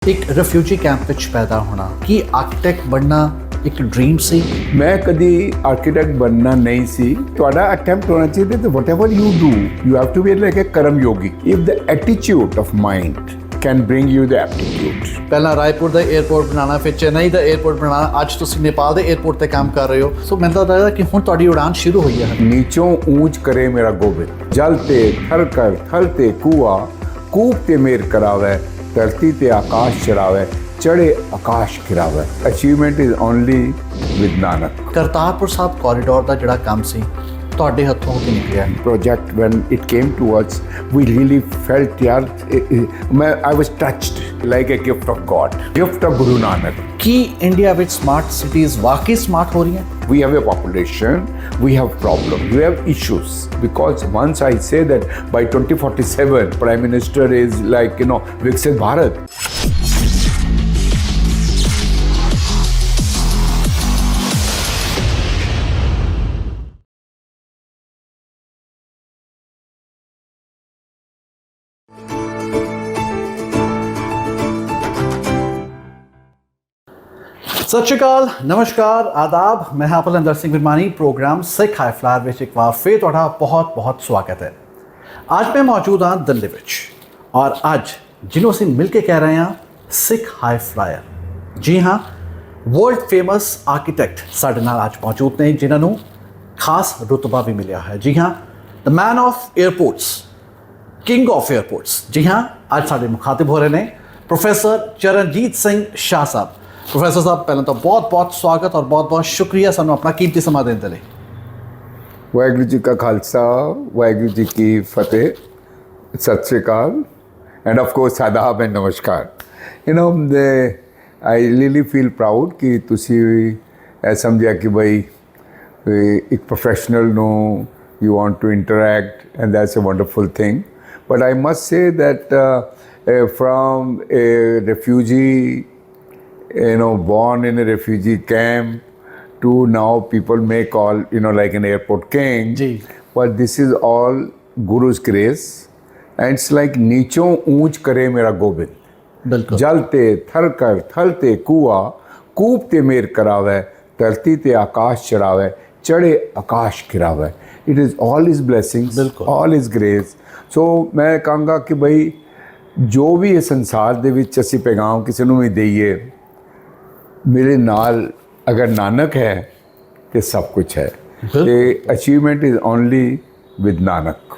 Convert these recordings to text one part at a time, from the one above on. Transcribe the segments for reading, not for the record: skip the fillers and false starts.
ਇੱਕ refugee camp ਵਿੱਚ ਪੈਦਾ ਹੋਣਾ ਕੀ ਆਰਕੀਟੈਕਟ ਬਣਨਾ ਇੱਕ ਡ੍ਰੀਮ ਸੀ? ਮੈਂ ਕਦੀ ਆਰਕੀਟੈਕਟ ਬਣਨਾ ਨਹੀਂ ਸੀ। ਤੁਹਾਡਾ ਅਟੈਂਪਟ ਹੋਣਾ ਚਾਹੀਦਾ ਤੇ whatever you do you have to be like a karma yogi if the attitude of mind can bring you the aptitude. ਪਹਿਲਾਂ ਰਾਏਪੁਰ ਦਾ 에ਅਰਪੋਰਟ ਬਣਾਉਣਾ, ਫਿਰ ਚੇਨਈ ਦਾ 에ਅਰਪੋਰਟ ਬਣਾਉਣਾ, ਅੱਜ ਤੁਸੀਂ ਨੇਪਾਲ ਦੇ 에ਅਰਪੋਰਟ ਤੇ ਕੰਮ ਕਰ ਰਹੇ ਹੋ। ਸੋ ਮੈਨੂੰ ਤਾਂ ਲੱਗਦਾ ਕਿ ਹੁਣ ਤੁਹਾਡੀ ਉਡਾਨ ਸ਼ੁਰੂ ਹੋਈ ਹੈ। ਨੀਚੋਂ ਊਂਚ ਕਰੇ ਮੇਰਾ ਗੋਬਿੰਦ, ਜਲ ਤੇ ਥਰ ਕਰ ਥਲ ਤੇ ਕੂਆ, ਕੂਪ ਤੇ ਮੇਰ ਕਰਾਵੇ, ਧਰਤੀ ਤੇ ਆਕਾਸ਼ ਚੜਾਵੇ, ਚੜੇ ਆਕਾਸ਼ ਖਿਰਾਵੇ। Achievement is only with Nanak. Kartarpur Sahib corridor ਦਾ ਜਿਹੜਾ ਕੰਮ ਸੀ ਤੁਹਾਡੇ ਹੱਥੋਂ ਹੋ ਕੇ ਨਿਕਲਿਆ। Project when it came to us, we really felt I was touched like a gift of God, gift of Guru Nanak. Ki India ਵਿੱਚ ਸਮਾਰਟ ਸਿਟੀਜ਼ ਵਾਕਈ ਸਮਾਰਟ ਹੋ ਰਹੀਆਂ? We have a population, we have problems, we have issues. Because once I say that by 2047, Prime Minister is like, Viksit Bharat. ਸਤਿ ਸ਼੍ਰੀ ਅਕਾਲ, ਨਮਸਕਾਰ, ਆਦਾਬ। ਮੈਂ ਹਾਂ ਭਲੰਦਰ Singh ਵਿਰਮਾਨੀ। Programme ਸਿੱਖ high flyer ਵਿੱਚ ਇੱਕ ਵਾਰ ਫਿਰ ਤੁਹਾਡਾ ਬਹੁਤ ਸਵਾਗਤ ਹੈ। ਅੱਜ ਮੈਂ ਮੌਜੂਦ ਹਾਂ ਦਿੱਲੀ ਵਿੱਚ ਔਰ ਅੱਜ ਜਿਹਨੂੰ ਅਸੀਂ ਮਿਲ ਕੇ ਕਹਿ ਰਹੇ ਹਾਂ ਸਿੱਖ ਹਾਈ ਫਲਾਇਰ। ਜੀ ਹਾਂ, ਵਰਲਡ ਫੇਮਸ ਆਰਕੀਟੈਕਟ ਸਾਡੇ ਨਾਲ ਅੱਜ ਮੌਜੂਦ ਨੇ ਜਿਨ੍ਹਾਂ ਨੂੰ ਖਾਸ ਰੁਤਬਾ ਵੀ ਮਿਲਿਆ ਹੈ। ਜੀ ਹਾਂ, the man of airports, king of airports. ਜੀ ਹਾਂ, ਅੱਜ ਸਾਡੇ ਮੁਖਾਤਿਬ ਹੋ ਰਹੇ ਨੇ ਪ੍ਰੋਫੈਸਰ ਚਰਨਜੀਤ ਸਿੰਘ ਸ਼ਾਹ ਸਾਹਿਬ। ਪ੍ਰੋਫੈਸਰ ਸਾਹਿਬ, ਪਹਿਲਾਂ ਤਾਂ ਬਹੁਤ ਸਵਾਗਤ ਔਰ ਬਹੁਤ ਸ਼ੁਕਰੀਆ ਸਾਨੂੰ ਆਪਣਾ ਕੀਮਤੀ ਸਮਾਂ ਦੇਣ ਦੇ ਲਈ। ਵਾਹਿਗੁਰੂ ਜੀ ਕਾ ਖਾਲਸਾ, ਵਾਹਿਗੁਰੂ ਜੀ ਕੀ ਫਤਿਹ, ਸਤਿ ਸ਼੍ਰੀ ਅਕਾਲ ਐਂਡ ਆਫ ਕੋਰਸ ਆਦਾਬ ਐਂਡ ਨਮਸਕਾਰ। ਆਈ ਰੀਅਲੀ ਫੀਲ ਪ੍ਰਾਊਡ ਕਿ ਤੁਸੀਂ ਇਹ ਸਮਝਿਆ ਕਿ ਬਈ ਇੱਕ ਪ੍ਰੋਫੈਸ਼ਨਲ ਨੂੰ you want to interact, and that's a wonderful thing. But I must say that from a refugee, born in a refugee camp to now people may call, like an airport king. Ji. But this is all Guru's grace. And it's like नीचों ऊंच करे मेरा गोविंद, बिल्कुल जल ते थर कर थल ते कुआ, कूप ते मेर करावे, धरती ते आकाश चढ़ावे, चढ़े आकाश खिरावे। It is all his blessings, all his grace. So मैं ਕਹਾਂਗਾ ਕਿ ਬਈ ਜੋ ਵੀ ਇਹ ਸੰਸਾਰ ਦੇ ਵਿੱਚ ਅਸੀਂ ਪੈਗਾਮ ਕਿਸੇ ਨੂੰ ਵੀ ਦਈਏ, ਮੇਰੇ ਨਾਲ ਅਗਰ ਨਾਨਕ ਹੈ ਤੇ ਸਭ ਕੁਝ ਹੈ। ਤੇ achievement is only with Nanak.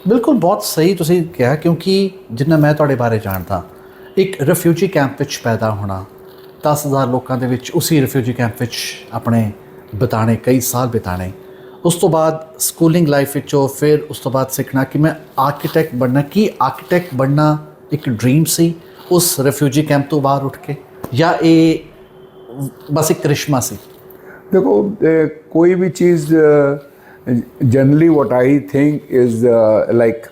ਬਿਲਕੁਲ, ਬਹੁਤ ਸਹੀ ਤੁਸੀਂ ਕਿਹਾ। ਕਿਉਂਕਿ ਜਿੰਨਾ ਮੈਂ ਤੁਹਾਡੇ ਬਾਰੇ ਜਾਣਦਾ, ਇੱਕ ਰਿਫਿਊਜੀ ਕੈਂਪ ਵਿੱਚ ਪੈਦਾ ਹੋਣਾ, 10,000 ਲੋਕਾਂ ਦੇ ਵਿੱਚ ਉਸੇ ਰਿਫਿਊਜੀ ਕੈਂਪ ਵਿੱਚ ਆਪਣੇ ਬਿਤਾਣੇ, ਕਈ ਸਾਲ ਬਿਤਾਣੇ, ਉਸ ਤੋਂ ਬਾਅਦ ਸਕੂਲਿੰਗ ਲਾਈਫ ਵਿੱਚੋਂ ਫਿਰ ਉਸ ਤੋਂ ਬਾਅਦ ਸਿੱਖਣਾ ਕਿ ਮੈਂ ਆਰਕੀਟੈਕਟ ਬਣਨਾ। ਕੀ ਆਰਕੀਟੈਕਟ ਬਣਨਾ ਇੱਕ ਡ੍ਰੀਮ ਸੀ ਉਸ ਰਿਫਿਊਜੀ ਕੈਂਪ ਤੋਂ ਬਾਹਰ ਉੱਠ ਕੇ, ਜਾਂ ਇਹ ਬਸ ਇੱਕ ਕਰਿਸ਼ਮਾ ਸੀ? ਦੇਖੋ, ਕੋਈ ਵੀ ਚੀਜ਼ generally what I think is like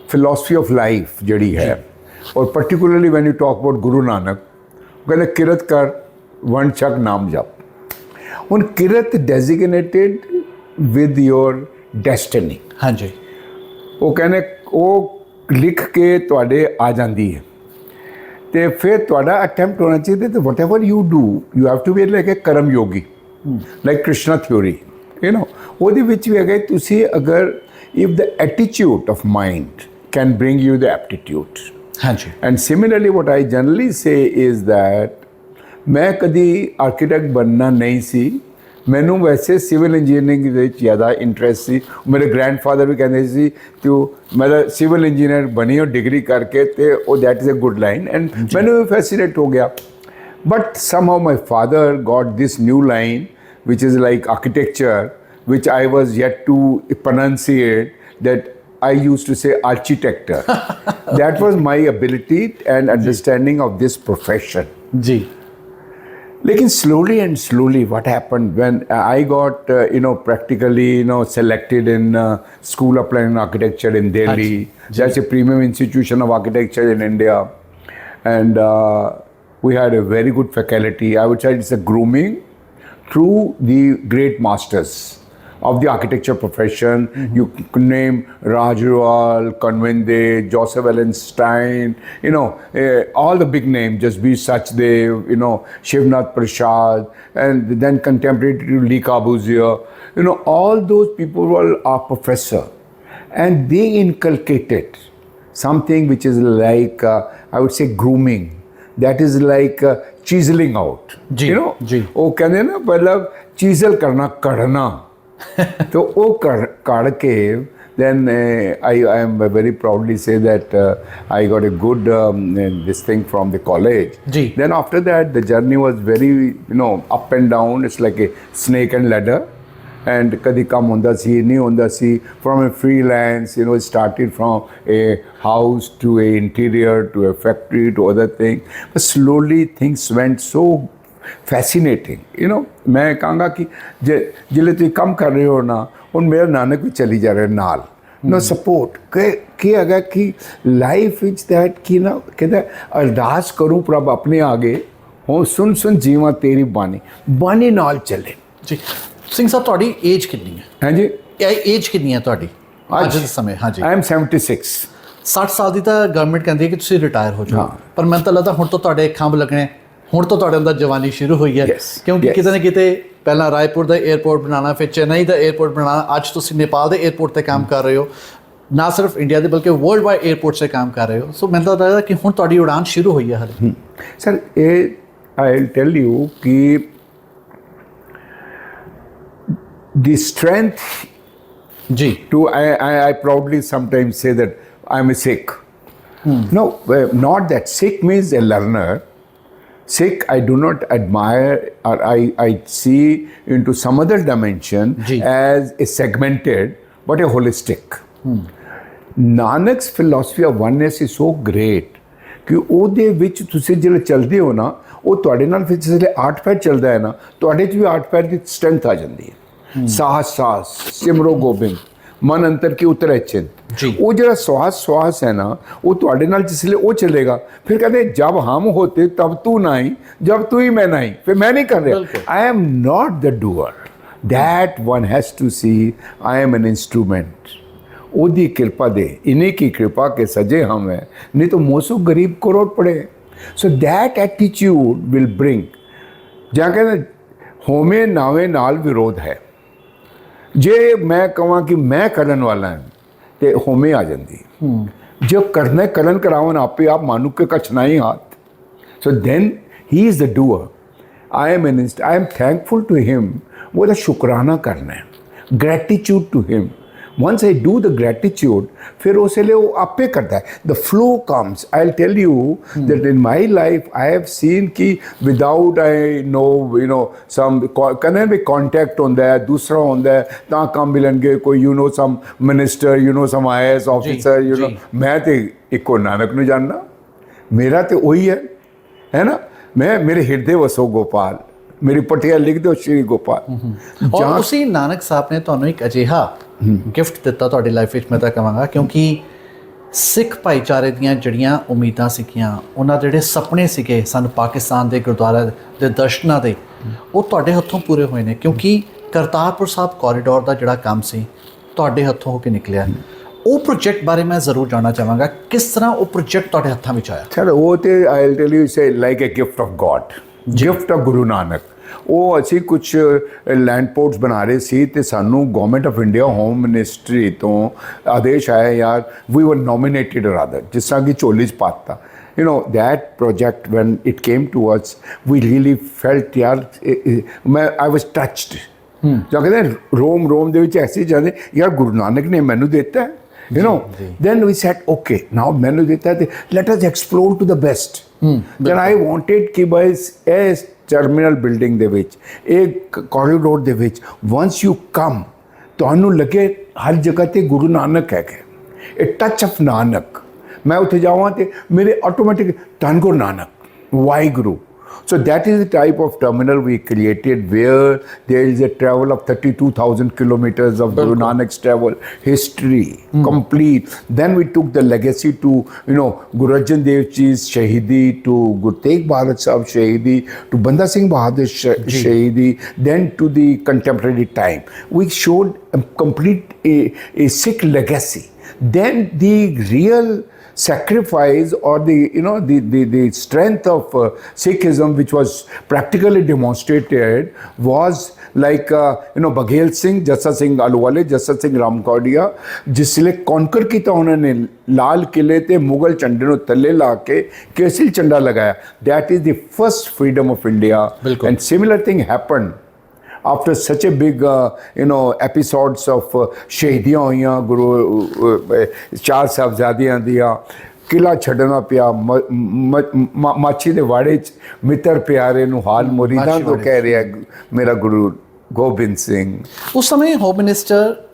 philosophy of life ਜਿਹੜੀ ਹੈ, ਔਰ ਪਰਟੀਕੂਲਰਲੀ ਵੈਨ ਯੂ ਟਾਕ ਅਬਾਊਟ ਗੁਰੂ ਨਾਨਕ, ਉਹ ਕਹਿੰਦੇ ਕਿਰਤ ਕਰ ਵੰਡ ਛਕ ਨਾਮ ਜਪ। ਹੁਣ ਕਿਰਤ ਡੈਜ਼ਿਗਨੇਟਿਡ ਵਿਦ ਯੋਰ ਡੈਸਟਨੀ। ਹਾਂਜੀ, ਉਹ ਕਹਿੰਦੇ ਉਹ ਲਿਖ ਕੇ ਤੁਹਾਡੇ ਆ ਜਾਂਦੀ ਹੈ ਤੇ ਫਿਰ ਤੁਹਾਡਾ ਅਟੈਂਪਟ ਹੋਣਾ ਚਾਹੀਦਾ ਤੇ whatever you do you have to be like a karma yogi, like Krishna theory. ਉਹਦੇ ਵਿੱਚ ਵੀ ਹੈਗਾ, ਤੁਸੀਂ ਅਗਰ if the attitude of mind can bring you the aptitude. ਹਾਂਜੀ। And similarly what I generally say is that ਮੈਂ ਕਦੀ ਆਰਕੀਟੈਕਟ ਬਣਨਾ ਨਹੀਂ ਸੀ। ਮੈਨੂੰ ਵੈਸੇ ਸਿਵਲ ਇੰਜੀਨੀਅਰਿੰਗ ਦੇ ਵਿੱਚ ਜ਼ਿਆਦਾ ਇੰਟਰਸਟ ਸੀ। ਮੇਰੇ ਗ੍ਰੈਂਡਫਾਦਰ ਵੀ ਕਹਿੰਦੇ ਸੀ ਤੂੰ ਮਤਲਬ ਸਿਵਲ ਇੰਜੀਨੀਅਰ ਬਣੀ ਹੋ ਡਿਗਰੀ ਕਰਕੇ, ਤੇ ਉਹ that is a good line and ਮੈਨੂੰ ਵੀ ਫੈਸੀਨੇਟ ਹੋ ਗਿਆ। But somehow my father got this new line which is like architecture, which I was yet to pronounce that I used to say architecture. That was my ability and understanding of this profession. Ji. Lekin slowly what happened when I got practically selected in School of Planning and Architecture in Delhi. That's a premium institution of architecture in India, and we had a very good faculty. I would say it's a grooming through the great masters of the architecture profession. You can name Rajwal, Kanvende, Joseph Ellenstein, all the big names, just be Sachdev, Shivnath Prasad, and then contemporary to Lee Corbusier. All those people are professor, and they inculcated something which is like, I would say, grooming. That is like chiseling out. जी, जी. वो कहते ना मतलब chisel करना कढ़ना तो वो कढ़ के then I am very proudly say that I got a good this thing from the college. Ji. Then after that the journey was very up and down. It's like a snake and ladder. And कदी कम होंदा सी नहीं होंदा सी from a freelance, it started from a house to a interior to a factory to other thing, but slowly things went so fascinating. मैं कहांगा कि जिले तुम काम कर रहे हो ना ਹੁਣ ਮੇਰਾ ਨਾਨਕ ਵੀ ਚਲੀ ਜਾ ਰਿਹਾ ਨਾਲ no support ਕਿ ਹੈਗਾ ਕਿ ਲਾਈਫ ਵਿੱਚ that ਕਿ ਨਾ ਕਹਿੰਦਾ ਅਰਦਾਸ ਕਰੂੰ ਪ੍ਰਭ ਆਪਣੇ ਆਗੇ ਹੋ ਸੁਣ ਜੀਵਾਂ ਤੇਰੀ ਬਾਣੀ ਨਾਲ ਚੱਲੇ ਜੀ ਸਿੰਘ ਸਾਹਿਬ ਤੁਹਾਡੀ ਏਜ ਕਿੰਨੀ ਹੈ ਹਾਂਜੀ ਇਹ ਏਜ ਕਿੰਨੀ ਹੈ ਤੁਹਾਡੀ ਅੱਜ ਦੇ ਸਮੇਂ ਹਾਂਜੀ I am 76 60 ਸਾਲ ਦੀ ਤਾਂ ਗਵਰਨਮੈਂਟ ਕਹਿੰਦੀ ਹੈ ਕਿ ਤੁਸੀਂ ਰਿਟਾਇਰ ਹੋ ਜਾਓ ਪਰ ਮੈਨੂੰ ਤਾਂ ਲੱਗਦਾ ਹੁਣ ਤੋਂ ਤੁਹਾਡੇ ਖੰਭ ਲੱਗਣੇ ਹੁਣ ਤੋਂ ਤੁਹਾਡੇ ਅੰਦਰ ਜਵਾਨੀ ਸ਼ੁਰੂ ਹੋਈ ਹੈ ਕਿਉਂਕਿ ਕਿਤੇ ਨਾ ਕਿਤੇ ਪਹਿਲਾਂ ਰਾਏਪੁਰ ਦਾ 에ਅਰਪੋਰਟ ਬਣਾਉਣਾ ਫਿਰ ਚੇਨਈ ਦਾ 에ਅਰਪੋਰਟ ਬਣਾਉਣਾ ਅੱਜ ਤੁਸੀਂ ਨੇਪਾਲ ਦੇ 에ਅਰਪੋਰਟ ਤੇ ਕੰਮ ਕਰ ਰਹੇ ਹੋ ਨਾ ਸਿਰਫ ਇੰਡੀਆ ਦੇ ਬਲਕਿ ਵਰਲਡ ਵਾਈਡ 에ਅਰਪੋਰਟ ਤੇ ਕੰਮ ਕਰ ਰਹੇ ਹੋ ਸੋ ਮੈਨੂੰ ਤਾਂ ਲੱਗਦਾ ਕਿ ਹੁਣ ਤੁਹਾਡੀ ਉਡਾਨ ਸ਼ੁਰੂ ਹੋਈ ਹੈ ਹਾਲੇ ਸਰ ਇਹ ਆਈ ਵਿਲ ਟੈਲ ਯੂ ਕਿ the strength to I proudly sometimes say that I'm a Sikh. No, not that. Sikh means a learner. Sikh I do not admire or I see into some other dimension as a segmented but a holistic. Nanak's philosophy of oneness is so great ਕਿ ਉਹਦੇ ਵਿੱਚ ਤੁਸੀਂ ਜਿਹੜੇ ਚੱਲਦੇ ਹੋ ਨਾ ਉਹ ਤੁਹਾਡੇ ਨਾਲ ਫਿਰ ਜਿਹੜੇ 8 ਪੈਰ ਚੱਲਦਾ ਹੈ ਨਾ ਤੁਹਾਡੇ 'ਚ ਵੀ 8 ਪੈਰ ਦੀ ਸਟਰੈਂਥ ਆ ਜਾਂਦੀ ਹੈ ਸਾਹਸ ਸਿਮਰੋ ਗੋਬਿੰਦ ਮਨ ਅੰਤਰ ਕੀ ਉਤਰੇ ਚਿੰਤ ਉਹ ਜਿਹੜਾ ਸਵਾਸ ਹੈ ਨਾ ਉਹ ਤੁਹਾਡੇ ਨਾਲ ਜਿਸਲੇ ਉਹ ਚੱਲੇਗਾ ਫਿਰ ਕਹਿੰਦੇ ਜਬ ਹਮ ਹੋਤੇ ਤਬ ਤੂੰ ਨਹੀਂ ਜਬ ਤੂੰ ਹੀ ਮੈਂ ਨਹੀਂ ਫਿਰ ਮੈਂ ਨਹੀਂ ਕਰ ਰਿਹਾ I am not the doer that one has to see I am an instrument. ਉਹਦੀ ਕਿਰਪਾ ਦੇ ਇन्हीं की कृपा के सजे हम हैं नहीं तो मोसो गरीब करोड़ पड़े. So that attitude will bring ਜਾਂ ਕਹਿੰਦੇ ਹੋਵੇਂ ਨਾਵੇਂ ਨਾਲ ਵਿਰੋਧ ਹੈ ਜੇ ਮੈਂ ਕਹਾਂ ਕਿ ਮੈਂ ਕਰਨ ਵਾਲਾ ਹਾਂ ਤੇ ਹੋਵੇਂ ਆ ਜਾਂਦੀ ਜੋ ਕਰਨਾ ਕਰਨ ਕਰਾਵਨ ਆਪੇ ਆਪ ਮਾਨੂ ਕੇ ਕਛ ਨਹੀਂ ਹਾਥ. So then he is the doer. I am thankful to him. वो तो शुक्राना करना है, gratitude to him. Once I do the gratitude, फिर उसे ले वो आपे करता है. The flow comes. I'll tell you that in my life I have seen कि without I know some कने भी contact होता है, दूसरा होता है, ता काम मिलेंगे कोई some minister, some IAS officer, मैं तो इको नानक नहीं जानना, मेरा तो वही है ना. मैं मेरे हृदय वसो गोपाल ਮੇਰੀ ਪਟਿਆ ਲਿਖ ਦਿਓ ਸ਼੍ਰੀ ਗੋਪਾਲ ਔਰ ਉਸੇ ਨਾਨਕ ਸਾਹਿਬ ਨੇ ਤੁਹਾਨੂੰ ਇੱਕ ਅਜਿਹਾ ਗਿਫਟ ਦਿੱਤਾ ਤੁਹਾਡੀ ਲਾਈਫ ਵਿੱਚ ਮੈਂ ਤਾਂ ਕਹਾਂਗਾ ਕਿਉਂਕਿ ਸਿੱਖ ਭਾਈਚਾਰੇ ਦੀਆਂ ਜਿਹੜੀਆਂ ਉਮੀਦਾਂ ਸੀਗੀਆਂ ਉਹਨਾਂ ਦੇ ਜਿਹੜੇ ਸੁਪਨੇ ਸੀਗੇ ਸਾਨੂੰ ਪਾਕਿਸਤਾਨ ਦੇ ਗੁਰਦੁਆਰਾ ਦੇ ਦਰਸ਼ਨਾਂ ਦੇ ਉਹ ਤੁਹਾਡੇ ਹੱਥੋਂ ਪੂਰੇ ਹੋਏ ਨੇ ਕਿਉਂਕਿ ਕਰਤਾਰਪੁਰ ਸਾਹਿਬ ਕੋਰੀਡੋਰ ਦਾ ਜਿਹੜਾ ਕੰਮ ਸੀ ਤੁਹਾਡੇ ਹੱਥੋਂ ਹੋ ਕੇ ਨਿਕਲਿਆ. ਉਹ ਪ੍ਰੋਜੈਕਟ ਬਾਰੇ ਮੈਂ ਜ਼ਰੂਰ ਜਾਣਨਾ ਚਾਹਾਂਗਾ ਕਿਸ ਤਰ੍ਹਾਂ ਉਹ ਪ੍ਰੋਜੈਕਟ ਤੁਹਾਡੇ ਹੱਥਾਂ ਵਿੱਚ ਆਇਆ. ਸਰ ਉਹ ਤੇ I will tell you say like a gift of God, gift of Guru Nanak. ਉਹ ਅਸੀਂ ਕੁਝ ਲੈਂਡ ਪੋਰਟਸ ਬਣਾ ਰਹੇ ਸੀ ਤੇ ਸਾਨੂੰ government of India home ministry ਤੋਂ ਆਦੇਸ਼ ਆਇਆ ਯਾਰ ਵੀ ਵਰ ਨੋਮੀਨੇਟਡ ਰਾਦਰ ਜਿਸ ਤਰ੍ਹਾਂ ਕਿ ਝੋਲੀ 'ਚ ਪਾਤਾ. that project when it came to us we really felt ਯਾਰ I was touched. ਜਾਂ ਕਹਿੰਦੇ ਰੋਮ ਦੇ ਵਿੱਚ ਐਸੀ ਜਾਂਦੇ ਯਾਰ ਗੁਰੂ ਨਾਨਕ ਨੇ ਮੈਨੂੰ ਦਿੱਤਾ then we said okay now ਮੈਨੂੰ ਦਿੱਤਾ ਤੇ let us explore to the best. then I wanted ਕਿ ਬਸ ਇਸ ਟਰਮੀਨਲ ਬਿਲਡਿੰਗ ਦੇ ਵਿੱਚ ਇੱਕ ਕੋਰੀਡੋਰ ਦੇ ਵਿੱਚ once you come ਤੁਹਾਨੂੰ ਲੱਗੇ ਹਰ ਜਗ੍ਹਾ ਤੇ ਗੁਰੂ ਨਾਨਕ ਹੈਗੇ, ਇਹ ਟੱਚ ਆਫ ਨਾਨਕ. ਮੈਂ ਉੱਥੇ ਜਾਵਾਂ ਤੇ ਮੇਰੇ ਆਟੋਮੈਟਿਕ ਧੰਨ Guru Nanak Waheguru So that is the type of terminal we created where there is a travel of 32,000 kilometers of Guru Nanak's travel history, complete. Then we took the legacy to, Guru Arjan Dev Ji's Shahidi, to Guru Tegh Bahadur Sahib Shahidi, to Banda Singh Bahadur Shahidi, then to the contemporary time. We showed a complete a Sikh legacy. Then the real sacrifice or the strength of Sikhism, which was practically demonstrated, was like Baghel Singh, Jassa Singh Aluwale, Jassa Singh Ramkaudia, जिसले conquer किया उन्होंने लाल किले ते मुगल झंडे नु थल्ले ला के केसरी झंडा लगाया. That is the first freedom of India. And similar thing happened after such a big episodes of शहीदियाँ हुई गुरु चार साहबजादियाँ दिया किला छड़ना पिया माछी दे वाड़े च मित्र प्यारे नु हाल मुरीदां तो कह रहा है मेरा गुरु गोबिंद सिंह. उस समय home minister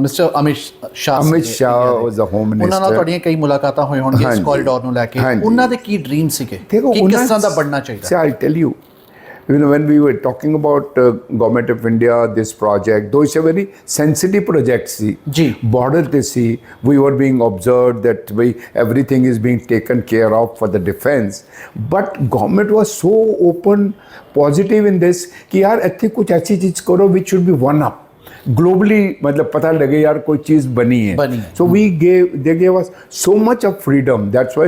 mister Amit Shah ਵਾਸ ਦਾ ਹੋਮ ਮਿਨਿਸਟਰ. ਉਹਨਾਂ ਨਾਲ ਤੁਹਾਡੀਆਂ ਕਈ ਮੁਲਾਕਾਤਾਂ ਹੋਈਆਂ ਹੋਣਗੀਆਂ ਇਸ ਕੋਰੀਡੋਰ ਨੂੰ ਲੈ ਕੇ. ਉਹਨਾਂ ਦੇ ਕੀ ਡ੍ਰੀਮ ਸੀਗੇ ਕਿ ਕਿਸ ਤਰ੍ਹਾਂ ਦਾ ਬਣਨਾ ਚਾਹੀਦਾ? See, I'll tell you. When we were talking about Government of India, this project, though it's a very sensitive project, see, border they see, we were being observed that everything is being taken care of for the defense. But government was so open, positive in this, कि यार ऐसी कुछ ऐसी चीज करो which should be one up. Globally, मतलब पता लगे यार कोई चीज बनी है. So they gave us so much of freedom. That's why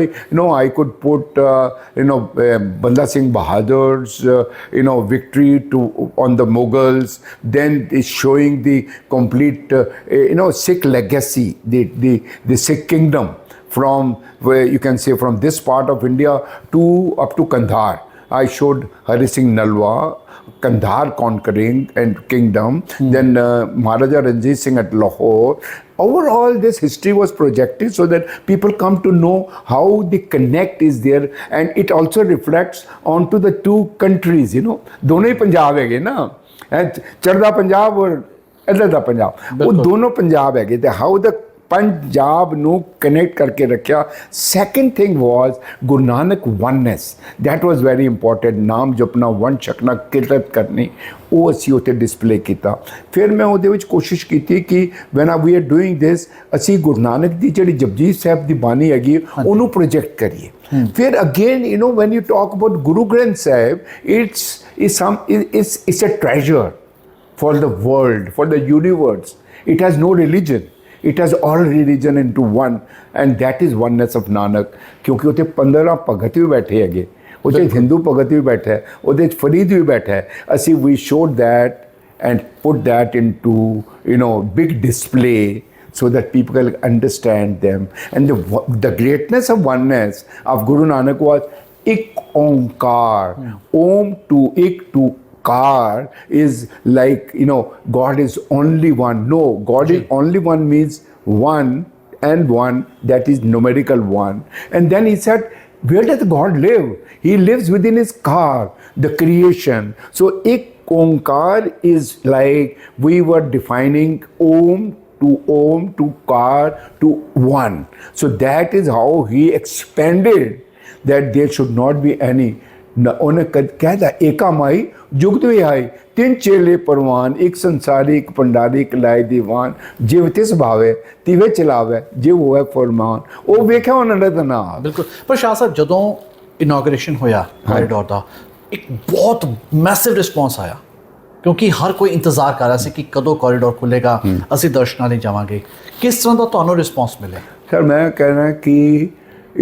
I could put Banda Singh Bahadur's victory on the Mughals. Then it's showing the complete Sikh legacy, the Sikh kingdom from where you can say from this part of India up to Kandahar. I showed Hari Singh Nalwa, Kandahar conquering and kingdom, then Maharaja Ranjit Singh at Lahore. Overall, this history was projected so that people come to know how the connect is there, and it also reflects onto the two countries. दोनों ही पंजाब है ना, चढ़दा पंजाब और इधर दा पंजाब, वो दोनों पंजाब है. How the पंजाब ਨੂੰ ਕਨੈਕਟ ਕਰਕੇ ਰੱਖਿਆ. Second thing was Guru Nanak oneness. That was very important. ਨਾਮ ਜਪਣਾ, ਵੰਡ ਛਕਣਾ, ਕਿਰਤ ਕਰਨੀ, ਉਹ ਅਸੀਂ ਉੱਥੇ ਡਿਸਪਲੇ ਕੀਤਾ. ਫਿਰ ਮੈਂ ਉਹਦੇ ਵਿੱਚ ਕੋਸ਼ਿਸ਼ ਕੀਤੀ ਕਿ when we are doing this ਅਸੀਂ ਗੁਰੂ ਨਾਨਕ ਦੀ ਜਿਹੜੀ ਜਪਜੀ ਸਾਹਿਬ ਦੀ ਬਾਣੀ ਹੈਗੀ ਉਹਨੂੰ ਪ੍ਰੋਜੈਕਟ ਕਰੀਏ. ਫਿਰ again when you talk about Guru Granth Sahib, it's a treasure for the world, for the universe. It has no religion. It has all religion into one, and that is oneness of Nanak. क्योंकि उसे 15 भगत भी बैठे हैगे, उसे हिंदू भगत भी बैठा है, उसे फरीद भी बैठा है. असी we showed that and put that into big display so that people can understand them. And the greatness of oneness of Guru Nanak was Ik Onkar, Om to Ik to Kar is like, God is only one. No, God is only one means one, and one, that is numerical one. And then he said, where does God live? He lives within his car, the creation. So Ik Onkar is like we were defining Om to Kar to one. So that is how he expanded that there should not be any. ਉਹਨੇ ਕਹਿਦਾ ਏਕਾ ਮਾਈ ਜੁਗਤ ਵੀ ਆਈ ਤਿੰਨ ਚੇਲੇ ਪਰਵਾਨ ਇੱਕ ਸੰਸਾਰੀ ਇੱਕ ਪੰਡਾਰੀ ਇੱਕ ਲਾਇ ਦੀਵਾਨ ਜਿਵ ਤਿਸ ਭਾਵੇ ਤਿਵੇਂ ਚਲਾਵੇ ਜਿਵ ਹੋਵੇ ਫਰਮਾਨ. ਉਹ ਵੇਖਿਆ ਉਹਨਾਂ ਦਾ ਨਾਮ. ਬਿਲਕੁਲ. ਪਰ ਸ਼ਾਹ ਸਾਹਿਬ ਜਦੋਂ ਇਨੋਗ੍ਰੇਸ਼ਨ ਹੋਇਆ ਕੋਰੀਡੋਰ ਦਾ, ਇੱਕ ਬਹੁਤ ਮੈਸਿਵ ਰਿਸਪੌਂਸ ਆਇਆ ਕਿਉਂਕਿ ਹਰ ਕੋਈ ਇੰਤਜ਼ਾਰ ਕਰ ਰਿਹਾ ਸੀ ਕਿ ਕਦੋਂ ਕੋਰੀਡੋਰ ਖੁੱਲੇਗਾ, ਅਸੀਂ ਦਰਸ਼ਨਾਂ ਲਈ ਜਾਵਾਂਗੇ. ਕਿਸ ਤਰ੍ਹਾਂ ਦਾ ਤੁਹਾਨੂੰ ਰਿਸਪੌਂਸ ਮਿਲਿਆ? ਸਰ ਮੈਂ ਕਹਿਣਾ ਕਿ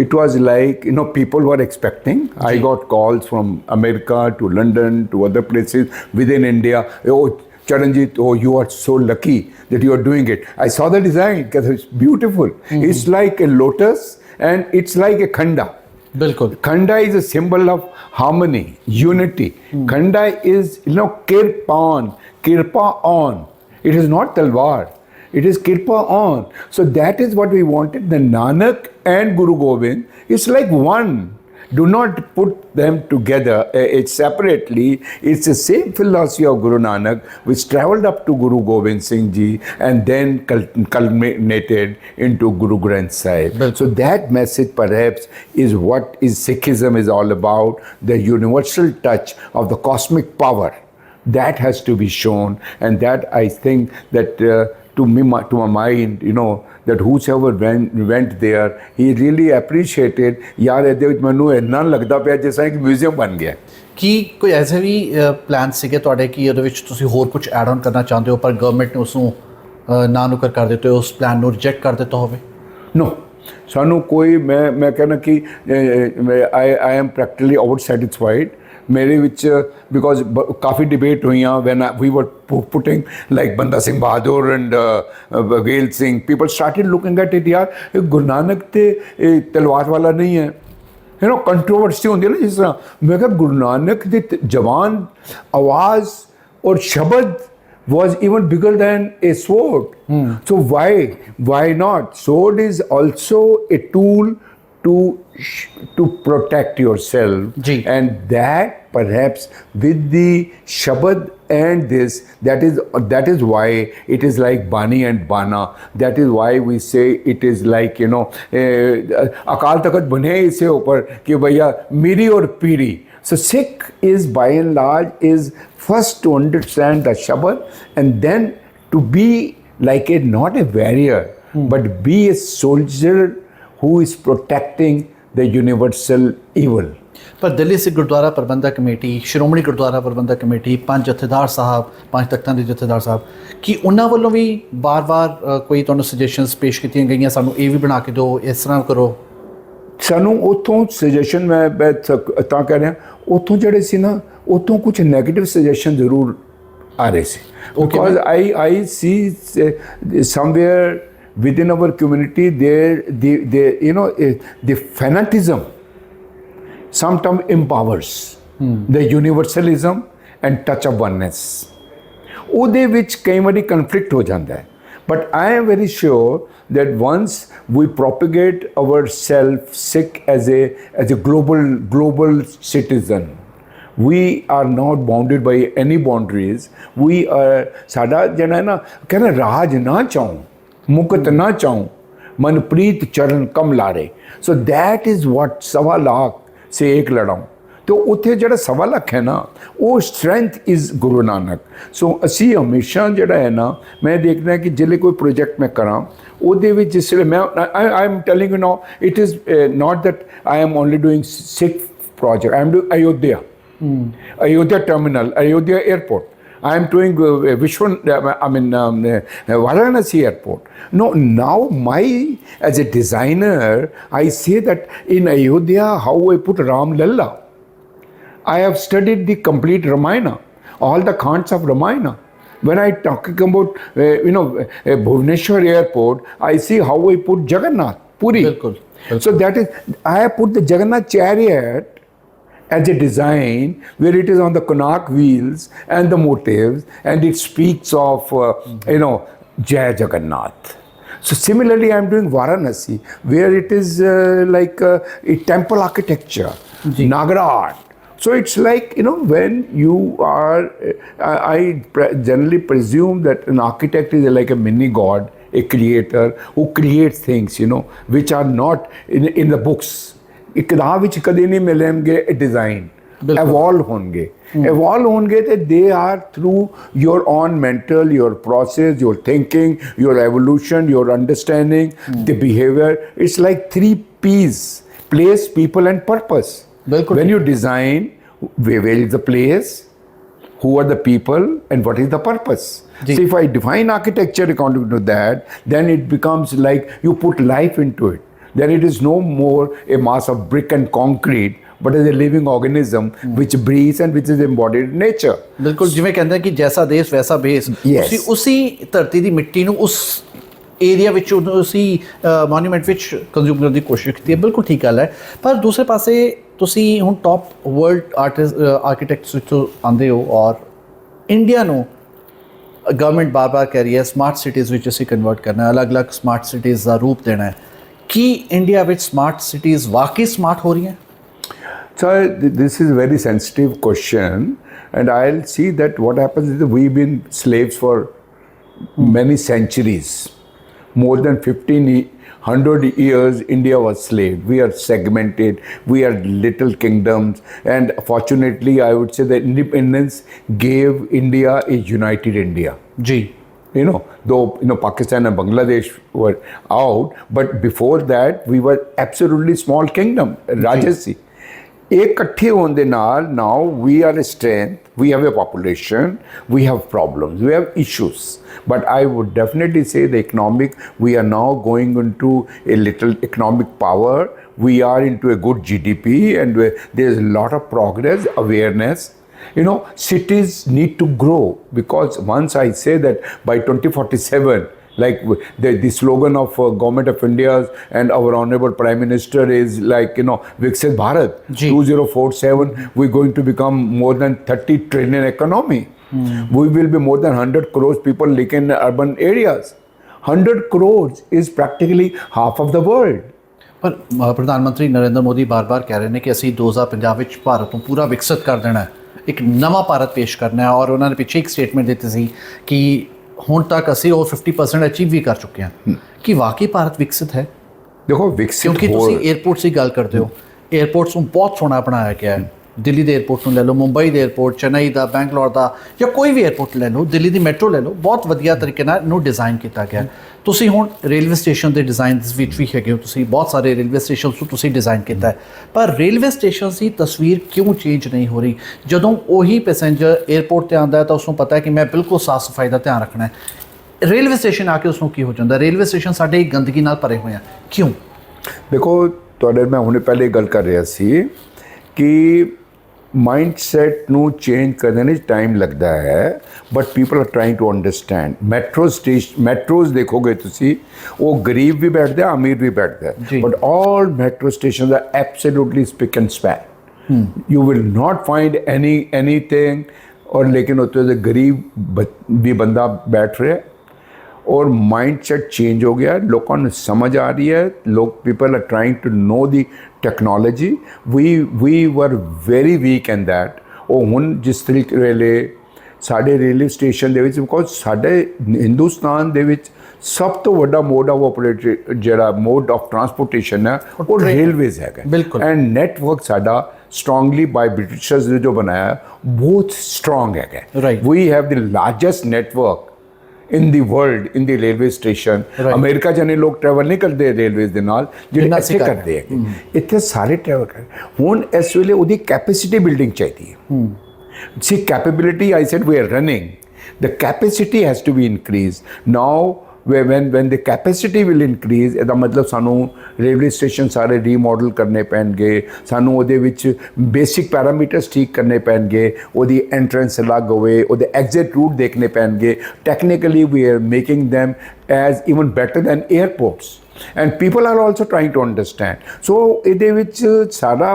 it was like, people were expecting. I got calls from America to London to other places within India. Oh, Charanjit, you are so lucky that you are doing it. I saw the design because it's beautiful. It's like a lotus and it's like a khanda. Bilkul. Khanda is a symbol of harmony, unity. Khanda is, kirpan, kirpa on. It is not talwar. It is kirpa on. So that is what we wanted. The Nanak and Guru Gobind is like one. Do not put them together separately. It's the same philosophy of Guru Nanak, which traveled up to Guru Gobind Singh Ji and then culminated into Guru Granth Sahib. So that message perhaps is what is Sikhism is all about, the universal touch of the cosmic power. That has to be shown, and that I think that to my mind, that whosoever went there, he really appreciated, यार ਇਹਦੇ ਵਿੱਚ ਮੈਨੂੰ ਇੰਨਾ ਲੱਗਦਾ ਪਿਆ ਜਿਸ ਤਰ੍ਹਾਂ ਕਿ ਮਿਊਜ਼ੀਅਮ ਬਣ ਗਿਆ। ਕੀ ਕੋਈ ਐਸੇ ਵੀ ਪਲਾਨ ਸੀਗੇ ਤੁਹਾਡੇ ਕਿ ਉਹਦੇ ਵਿੱਚ ਤੁਸੀਂ ਹੋਰ ਕੁਝ ਐਡ ਆਨ ਕਰਨਾ ਚਾਹੁੰਦੇ ਹੋ ਪਰ ਗਵਰਨਮੈਂਟ ਨੇ ਉਸ ਨੂੰ ਨਾ ਨੁਕਰ ਕਰ ਦਿੱਤੇ, ਉਸ ਪਲਾਨ ਨੂੰ ਰਿਜੈਕਟ ਕਰ ਦਿੱਤਾ ਹੋਵੇ? नो, ਸਾਨੂੰ ਕੋਈ ਮੈਂ कहना कि I am practically out satisfied मेरे विच बिकॉज काफ़ी डिबेट हुई when we were putting like Banda Singh Bahadur and Baghel Singh, people started looking at it, यार गुरु नानक ते तलवार वाला नहीं है, कंट्रोवर्सी होती है ना जिस तरह। मैं कहा गुरु नानक दी जवान आवाज़ और शब्द was even bigger than a sword. So why not? Sword is also a tool to protect yourself. Ji. And that perhaps with the shabad and this, that is why it is like Bani and Bana. That is why we say it is like Akal Takht बने इससे ऊपर कि भैया मेरी और पीढ़ी। So Sikh is by and large is first to understand the Shabad and then to be like not a warrior but be a soldier who is protecting the universal evil. ਪਰ ਦਿੱਲੀ ਸਿੱਖ ਗੁਰਦੁਆਰਾ ਪ੍ਰਬੰਧਕ committee, Shiromani Gurdwara ਪ੍ਰਬੰਧਕ committee, ਪੰਜ ਜਥੇਦਾਰ ਸਾਹਿਬ, ਪੰਜ ਤਖਤਾਂ ਦੇ ਜਥੇਦਾਰ ਸਾਹਿਬ, ਕੀ ਉਹਨਾਂ ਵੱਲੋਂ ਵੀ ਬਾਰ-ਬਾਰ ਕੋਈ ਤੁਹਾਨੂੰ ਸੁਜੈਸ਼ਨਸ ਪੇਸ਼ ਕੀਤੀਆਂ ਗਈਆਂ ਸਾਨੂੰ ਇਹ ਵੀ ਬਣਾ ਕੇ ਦਿਓ, ਇਸ ਤਰ੍ਹਾਂ ਕਰੋ? ਸਾਨੂੰ ਉੱਥੋਂ ਸੁਜੈਸ਼ਨ ਮੈਂ ਤਾਂ ਕਹਿ ਰਿਹਾ, ਉੱਥੋਂ ਜਿਹੜੇ ਸੀ ਨਾ ਉੱਥੋਂ ਕੁਝ ਨੈਗੇਟਿਵ ਸੁਜੈਸ਼ਨ ਜ਼ਰੂਰ ਆ ਰਹੇ ਸੀ। Because I see somewhere within our community the fanatism sometimes empowers the universalism and touch of oneness, ਉਹਦੇ ਵਿੱਚ ਕਈ ਵਾਰੀ ਕਨਫਲਿਕਟ ਹੋ ਜਾਂਦਾ ਹੈ। But I am very sure that once we propagate ourselves Sikh as a global citizen, we are not bounded by any boundaries. We are साडा जना है ना कहना राज ना चाहूँ, मुकत ना चाहूँ, मनप्रीत चरण कम लारे। So that is what 1.25 lakh से 1 लड़ाऊँ। तो उत्थे जड़ा 1.25 लाख है ना वो स्ट्रेंथ इज़ गुरु नानक। सो असी हमेशा जड़ा है ना मैं देखना कि जिले कोई प्रोजेक्ट मैं करा ਉਹਦੇ ਵਿੱਚ ਜਿਸ ਵੇਲੇ ਮੈਂ I am telling you now it is not that I am only doing Sikh project, I am doing Ayodhya terminal, Ayodhya airport, I am doing Varanasi airport. No, now as a designer I say that in Ayodhya how I put Ram Lalla. I have studied the complete Ramayana, all the khans of Ramayana. When I talking about Bhubaneswar airport, I see how I put Jagannath Puri. Bilkul. So that is, I have put the Jagannath chariot as a design where it is on the Konark wheels and the motives, and it speaks of Jai Jagannath. So similarly, I am doing Varanasi where it is like a temple architecture, Nagara art. So it's like, when you are, I generally presume that an architect is like a mini god, a creator who creates things, which are not in the books. एक किताब विच कदे नहीं मिलेंगे design, evolve होंगे तो they are through your own mental, your process, your thinking, your evolution, your understanding, the behavior. It's like 3 P's: place, people and purpose. When you design, where is the place, who are the people, and what is the purpose? So if I define architecture according to that, then it becomes like you put life into it. Then it is no more a mass of brick and concrete, but as a living organism which breathes and which is embodied in nature. बिल्कुल, जिवें कहते हैं कि जैसा देश वैसा भेष, उसी धरती ਦੀ ਮਿੱਟੀ ਨੂੰ ਉਸ ਏਰੀਆ ਵਿੱਚ ਉसी ਮੋਨੂਮੈਂਟ ਵਿੱਚ ਕੰਜ਼ਿਊਮ ਕਰਨ ਦੀ ਕੋਸ਼ਿਸ਼ ਕੀਤੀ ਹੈ। ਬਿਲਕੁਲ ਠੀਕ ਗੱਲ ਹੈ। ਪਰ ਦੂਸਰੇ ਪਾਸੇ ਤੁਸੀਂ ਹੁਣ ਟੌਪ ਵਰਲਡ ਆਰਕੀਟੈਕਟਸ ਵਿੱਚੋਂ ਆਉਂਦੇ ਹੋ ਔਰ ਇੰਡੀਆ ਨੂੰ ਗਵਰਨਮੈਂਟ ਬਾਰ-ਬਾਰ ਕਹਿ ਰਹੀ ਹੈ ਸਮਾਰਟ ਸਿਟੀਜ਼ ਵਿੱਚ ਅਸੀਂ ਕਨਵਰਟ ਕਰਨਾ ਹੈ, ਅਲੱਗ-ਅਲੱਗ ਸਮਾਰਟ ਸਿਟੀਜ਼ ਦਾ ਰੂਪ ਦੇਣਾ ਹੈ। ਕੀ ਇੰਡੀਆ ਵਿੱਚ ਸਮਾਰਟ ਸਿਟੀਜ਼ ਵਾਕਈ ਸਮਾਰਟ ਹੋ ਰਹੀਆਂ? So this is a very sensitive question, and I'll see that what happens is that we've been slaves for many centuries. More than 1,500 years, India was slave. We are segmented. We are little kingdoms, and fortunately, I would say that independence gave India a united India. Ji Though Pakistan and Bangladesh were out, but before that we were absolutely small kingdom, Rajasi. एक इकट्ठे होने ਦੇ ਨਾਲ now we are a strength, we have a population, we have problems, we have issues, but I would definitely say the economic, we are now going into a little economic power, we are into a good GDP, and there is a lot of progress, awareness. Cities need to grow, because once I say that by 2047, like the slogan of government of India and our honorable Prime Minister is like, Viksit Bharat, 2047, we're going to become more than 30 trillion economy. We will be more than 100 crores people living in urban areas. 100 crores is practically half of the world. ਪਰ ਪ੍ਰਧਾਨ ਮੰਤਰੀ ਨਰਿੰਦਰ ਮੋਦੀ ਬਾਰ-ਬਾਰ ਕਹਿ ਰਹੇ ਨੇ ਕਿ ਅਸੀਂ 2050 ਵਿੱਚ ਭਾਰਤ ਨੂੰ ਪੂਰਾ ਵਿਕਸਿਤ ਕਰ ਦੇਣਾ ਹੈ, ਇੱਕ ਨਵਾਂ ਭਾਰਤ ਪੇਸ਼ ਕਰਨਾ ਹੈ, ਔਰ ਉਹਨਾਂ ਨੇ ਪਿੱਛੇ ਇੱਕ ਸਟੇਟਮੈਂਟ ਦਿੱਤੀ ਸੀ ਕਿ ਹੁਣ ਤੱਕ ਅਸੀਂ ਉਹ 50% ਅਚੀਵ ਵੀ ਕਰ ਚੁੱਕੇ ਹਾਂ। ਕਿ ਵਾਕਈ ਭਾਰਤ ਵਿਕਸਿਤ ਹੈ? ਦੇਖੋ ਵਿਕਸਿਤ ਕਿਉਂਕਿ ਤੁਸੀਂ 에ਅਰਪੋਰਟਸ ਦੀ ਗੱਲ ਕਰਦੇ ਹੋ, 에ਅਰਪੋਰਟਸ ਨੂੰ ਬਹੁਤ ਸੋਹਣਾ ਬਣਾਇਆ ਗਿਆ ਹੈ। ਦਿੱਲੀ ਦੇ 에ਅਰਪੋਰਟ ਨੂੰ ਲੈ ਲਓ, ਮੁੰਬਈ ਦੇ 에ਅਰਪੋਰਟ, ਚੇਨਈ ਦਾ, ਬੈਂਗਲੌਰ ਦਾ, ਜਾਂ ਕੋਈ ਵੀ 에ਅਰਪੋਰਟ ਲੈ ਲਓ, ਦਿੱਲੀ ਦੀ ਮੈਟਰੋ ਲੈ ਲਓ, ਬਹੁਤ ਵਧੀਆ ਤਰੀਕੇ ਨਾਲ ਇਹਨੂੰ ਡਿਜ਼ਾਈਨ ਕੀਤਾ ਗਿਆ। ਤੁਸੀਂ ਹੁਣ ਰੇਲਵੇ ਸਟੇਸ਼ਨ ਦੇ ਡਿਜ਼ਾਈਨਸ ਵਿੱਚ ਵੀ ਹੈਗੇ ਹੋ, ਤੁਸੀਂ ਬਹੁਤ ਸਾਰੇ ਰੇਲਵੇ ਸਟੇਸ਼ਨਸ ਨੂੰ ਤੁਸੀਂ ਡਿਜ਼ਾਈਨ ਕੀਤਾ ਹੈ, ਪਰ ਰੇਲਵੇ ਸਟੇਸ਼ਨ ਦੀ ਤਸਵੀਰ ਕਿਉਂ ਚੇਂਜ ਨਹੀਂ ਹੋ ਰਹੀ? ਜਦੋਂ ਉਹੀ ਪੈਸੇਂਜਰ 에ਅਰਪੋਰਟ 'ਤੇ ਆਉਂਦਾ ਹੈ ਤਾਂ ਉਸਨੂੰ ਪਤਾ ਹੈ ਕਿ ਮੈਂ ਬਿਲਕੁਲ ਸਾਫ਼ ਸਫਾਈ ਦਾ ਧਿਆਨ ਰੱਖਣਾ ਹੈ, ਰੇਲਵੇ ਸਟੇਸ਼ਨ ਆ ਕੇ ਉਸਨੂੰ ਕੀ ਹੋ ਜਾਂਦਾ? ਰੇਲਵੇ ਸਟੇਸ਼ਨ ਸਾਡੇ ਗੰਦਗੀ ਨਾਲ ਭਰੇ ਹੋਏ ਆ, ਕਿਉਂ? ਦੇਖੋ ਤੁਹਾਡੇ ਮੈਂ ਹੁਣੇ ਪਹਿਲੇ ਗੱਲ ਕਰ ਰਿਹਾ ਸੀ ਕਿ ਮਾਈਂਡਸੈਟ ਨੂੰ ਚੇਂਜ ਕਰਨ ਵਿੱਚ ਟਾਈਮ ਲੱਗਦਾ ਹੈ, but people are trying to understand. Metros ਦੇਖੋਗੇ ਤੁਸੀਂ, ਉਹ ਗਰੀਬ ਵੀ ਬੈਠਦਾ, ਅਮੀਰ ਵੀ ਬੈਠਦਾ, but all metro station are absolutely spic and span. You will not find anything, ਔਰ ਲੇਕਿਨ ਉੱਥੇ ਗਰੀਬ ਵੀ ਬੰਦਾ ਬੈਠ ਰਿਹਾ, और माइंडसेट चेंज हो गया, लोगों ने समझ आ रही है, लोग people are trying to know the technology. We were very weak in that. ਉਹ ਹੁਣ ਜਿਸ ਤਰੀਕੇ ਵੇਲੇ ਸਾਡੇ ਰੇਲਵੇ ਸਟੇਸ਼ਨ ਦੇ ਵਿੱਚ, ਬਿਕੋਜ਼ ਸਾਡੇ ਹਿੰਦੁਸਤਾਨ ਦੇ ਵਿੱਚ ਸਭ ਤੋਂ ਵੱਡਾ ਮੋਡ ਆਫ ਆਪਰੇਟ ਜਿਹੜਾ ਮੋਡ ਆਫ ਟਰਾਂਸਪੋਰਟੇਸ਼ਨ ਹੈ ਉਹ ਰੇਲਵੇਜ਼ ਹੈਗਾ, ਐਂਡ ਨੈਟਵਰਕ ਸਾਡਾ ਸਟਰੋਂਗਲੀ ਬਾਈ ਬ੍ਰਿਟਿਸ਼ਰਸ ਨੇ ਜੋ ਬਣਾਇਆ ਬਹੁਤ ਸਟਰੋਂਗ ਹੈਗਾ। We have the largest network in the world in the railway station। America ਜਾਨੇ ਲੋਕ ਟਰੈਵਲ ਨਹੀਂ ਕਰਦੇ ਰੇਲਵੇਜ਼ ਦੇ ਨਾਲ, ਜਿਹੜੇ ਇੱਥੇ ਕਰਦੇ ਹੈ, ਇੱਥੇ ਸਾਰੇ ਟਰੈਵਲ ਕਰਦੇ। ਹੁਣ ਇਸ ਵੇਲੇ ਉਹਦੀ ਕੈਪੈਸਿਟੀ ਬਿਲਡਿੰਗ ਚਾਹੀਦੀ ਹੈ। See, capability, I said we are running. The capacity has to be increased. Now, when the capacity will increase, ਇਹਦਾ ਮਤਲਬ ਸਾਨੂੰ ਰੇਲਵੇ ਸਟੇਸ਼ਨ ਸਾਰੇ ਰੀਮੋਡਲ ਕਰਨੇ ਪੈਣਗੇ, ਸਾਨੂੰ ਉਹਦੇ ਵਿੱਚ ਬੇਸਿਕ ਪੈਰਾਮੀਟਰਸ ਠੀਕ ਕਰਨੇ ਪੈਣਗੇ, ਉਹਦੀ ਐਂਟਰੈਂਸ ਅਲੱਗ ਹੋਵੇ, ਉਹਦੇ ਐਗਜ਼ਿਟ ਰੂਟ ਦੇਖਣੇ ਪੈਣਗੇ। Technically we are making them as even better than airports, and people are also trying to understand. So ਇਹਦੇ ਵਿੱਚ ਸਾਰਾ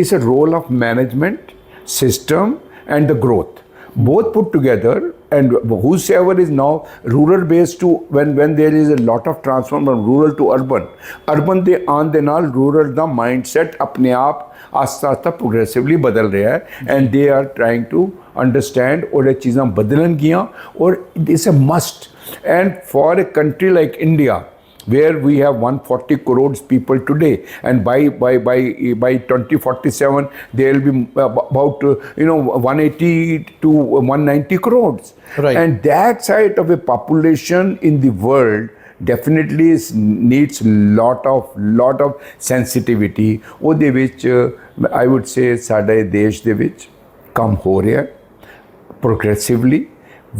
is a role of management system and the growth, both put together, and whosoever is now rural based to when there is a lot of transform from rural to urban ਦੇ ਆਉਣ ਦੇ ਨਾਲ rural ਦਾ mindset ਆਪਣੇ ਆਪ ਆਸਤਾ ਆਸਤਾ progressively ਬਦਲ ਰਿਹਾ ਹੈ, and they are trying to understand और ये चीज़ां बदलनगियाँ, और it's a must। And for a country like India, where we have 140 crores people today, and by 2047 there will be about 180 to 190 crores, and that side of a population in the world definitely needs lot of sensitivity। ਉਹਦੇ ਵਿੱਚ I would say ਸਾਡੇ ਦੇਸ਼ ਦੇ ਵਿੱਚ ਕੰਮ ਹੋ ਰਿਹਾ progressively।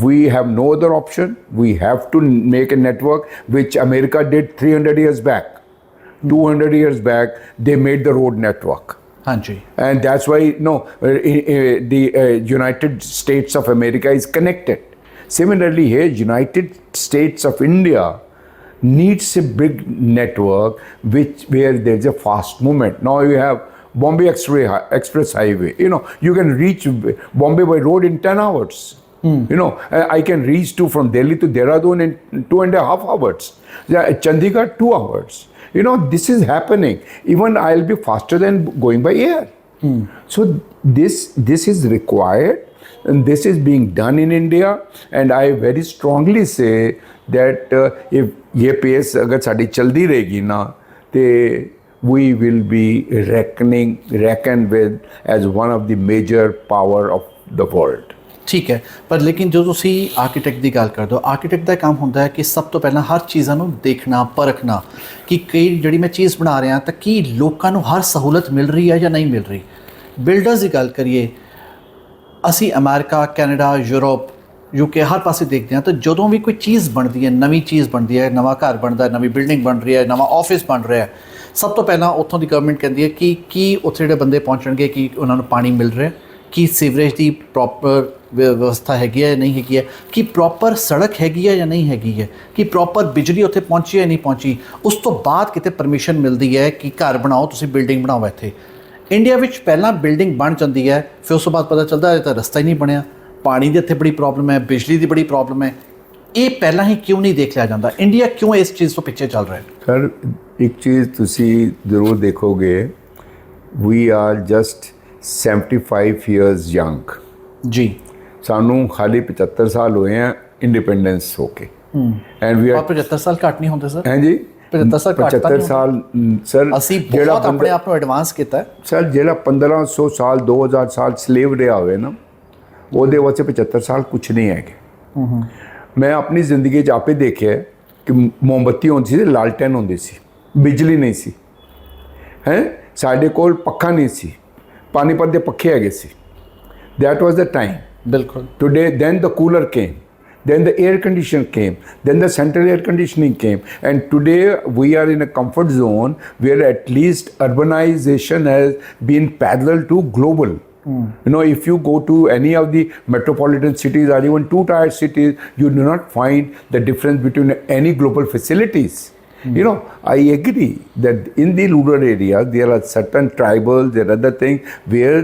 We have no other option. We have to make a network, which America did 300 years back. 200 years back, they made the road network. Hanji. And that's why the United States of America is connected. Similarly here, United States of India needs a big network where there's a fast movement. Now you have Bombay Express Highway. You can reach Bombay by road in 10 hours. I can reach from Delhi to Dehradun in 2.5 hours. Chandigarh 2 hours. This is happening. Even I'll be faster than going by air. So this is required, and this is being done in India, and I very strongly say that if ये pace अगर साड़ी चलती रहेगी ना तो we will be reckoned with as one of the major power of the world. ਠੀਕ ਹੈ, ਪਰ ਲੇਕਿਨ ਜੋ ਤੁਸੀਂ ਆਰਕੀਟੈਕਟ ਦੀ ਗੱਲ ਕਰਦੇ ਹੋ, ਆਰਕੀਟੈਕਟ ਦਾ ਕੰਮ ਹੁੰਦਾ ਹੈ ਕਿ ਸਭ ਤੋਂ ਪਹਿਲਾਂ ਹਰ ਚੀਜ਼ਾਂ ਨੂੰ ਦੇਖਣਾ, ਪਰਖਣਾ ਕਿ ਕਈ ਜਿਹੜੀ ਮੈਂ ਚੀਜ਼ ਬਣਾ ਰਿਹਾ ਤਾਂ ਕੀ ਲੋਕਾਂ ਨੂੰ ਹਰ ਸਹੂਲਤ ਮਿਲ ਰਹੀ ਹੈ ਜਾਂ ਨਹੀਂ ਮਿਲ ਰਹੀ। ਬਿਲਡਰਸ ਦੀ ਗੱਲ ਕਰੀਏ, ਅਸੀਂ ਅਮਰੀਕਾ, ਕੈਨੇਡਾ, ਯੂਰਪ, UK ਹਰ ਪਾਸੇ ਦੇਖਦੇ ਹਾਂ ਤਾਂ ਜਦੋਂ ਵੀ ਕੋਈ ਚੀਜ਼ ਬਣਦੀ ਹੈ, ਨਵੀਂ ਚੀਜ਼ ਬਣਦੀ ਹੈ, ਨਵਾਂ ਘਰ ਬਣਦਾ ਹੈ, ਨਵੀਂ ਬਿਲਡਿੰਗ ਬਣ ਰਹੀ ਹੈ, ਨਵਾਂ ਆਫਿਸ ਬਣ ਰਿਹਾ ਹੈ, ਸਭ ਤੋਂ ਪਹਿਲਾਂ ਉੱਥੋਂ ਦੀ ਗਵਰਨਮੈਂਟ ਕਹਿੰਦੀ ਹੈ ਕਿ ਕੀ ਉੱਥੇ ਜਿਹੜੇ ਬੰਦੇ ਪਹੁੰਚਣਗੇ ਕਿ ਉਹਨਾਂ ਨੂੰ ਪਾਣੀ ਮਿਲ ਰਿਹਾ, ਕੀ ਸੀਵਰੇਜ ਦੀ ਪ੍ਰੋਪਰ ਵਿਵਸਥਾ ਹੈਗੀ ਹੈ ਜਾਂ ਨਹੀਂ ਹੈਗੀ ਹੈ, ਕਿ ਪ੍ਰੋਪਰ ਸੜਕ ਹੈਗੀ ਹੈ ਜਾਂ ਨਹੀਂ ਹੈਗੀ ਹੈ, ਕਿ ਪ੍ਰੋਪਰ ਬਿਜਲੀ ਉੱਥੇ ਪਹੁੰਚੀ ਹੈ ਨਹੀਂ ਪਹੁੰਚੀ। ਉਸ ਤੋਂ ਬਾਅਦ ਕਿਤੇ ਪਰਮਿਸ਼ਨ ਮਿਲਦੀ ਹੈ ਕਿ ਘਰ ਬਣਾਓ, ਤੁਸੀਂ ਬਿਲਡਿੰਗ ਬਣਾਓ। ਇੱਥੇ ਇੰਡੀਆ ਵਿੱਚ ਪਹਿਲਾਂ ਬਿਲਡਿੰਗ ਬਣ ਜਾਂਦੀ ਹੈ, ਫਿਰ ਉਸ ਤੋਂ ਬਾਅਦ ਪਤਾ ਚੱਲਦਾ ਹੈ ਤਾਂ ਰਸਤਾ ਹੀ ਨਹੀਂ ਬਣਿਆ, ਪਾਣੀ ਦੀ ਇੱਥੇ ਬੜੀ ਪ੍ਰੋਬਲਮ ਹੈ, ਬਿਜਲੀ ਦੀ ਬੜੀ ਪ੍ਰੋਬਲਮ ਹੈ। ਇਹ ਪਹਿਲਾਂ ਹੀ ਕਿਉਂ ਨਹੀਂ ਦੇਖ ਲਿਆ ਜਾਂਦਾ? ਇੰਡੀਆ ਕਿਉਂ ਇਸ ਚੀਜ਼ ਤੋਂ ਪਿੱਛੇ ਚੱਲ ਰਿਹਾ ਹੈ? ਸਰ, ਇੱਕ ਚੀਜ਼ ਤੁਸੀਂ ਜ਼ਰੂਰ ਦੇਖੋਗੇ, we are just 75 years young ਜੀ। ਸਾਨੂੰ ਖਾਲੀ 75 ਸਾਲ ਹੋਏ ਆ ਇੰਡੀਪੈਂਡੈਂਸ ਹੋ ਕੇ, ਐਂਡ ਵੀ ਆਰ 75 ਸਾਲ ਘੱਟ ਨਹੀਂ ਹੁੰਦੇ ਸਰ। ਹੈ ਜੀ, 75 ਸਾਲ ਘੱਟ 75 ਸਾਲ ਸਰ। ਅਸੀਂ ਬਹੁਤ ਆਪਣੇ ਆਪ ਨੂੰ ਐਡਵਾਂਸ ਕੀਤਾ ਹੈ ਸਰ। ਜਿਹੜਾ 1500 ਸਾਲ 2000 ਸਾਲ ਸਲੇਵ ਰਿਹਾ ਹੋਵੇ ਨਾ, ਉਹਦੇ ਵਾਸਤੇ 75 ਸਾਲ ਕੁਛ ਨਹੀਂ ਹੈਗੇ। ਮੈਂ ਆਪਣੀ ਜ਼ਿੰਦਗੀ 'ਚ ਆਪੇ ਦੇਖਿਆ ਕਿ ਮੋਮਬੱਤੀ ਹੁੰਦੀ ਸੀ, ਲਾਲਟੈਨ ਹੁੰਦੀ ਸੀ, ਬਿਜਲੀ ਨਹੀਂ ਸੀ, ਹੈ ਸਾਡੇ ਕੋਲ ਪੱਖਾ ਨਹੀਂ ਸੀ, ਪਾਣੀਪਤ ਦੇ ਪੱਖੇ ਹੈਗੇ ਸੀ। that was the time. ਬਿਲਕੁਲ। Today, then the cooler came, then the air conditioner came, then the central air conditioning came, and today we are in a comfort zone where at least urbanization has been parallel to global. You know, if you go to any of the metropolitan cities or even two-tier cities, you do not find the difference between any global facilities. You know, I agree that in the rural areas there are certain tribals, there are other things where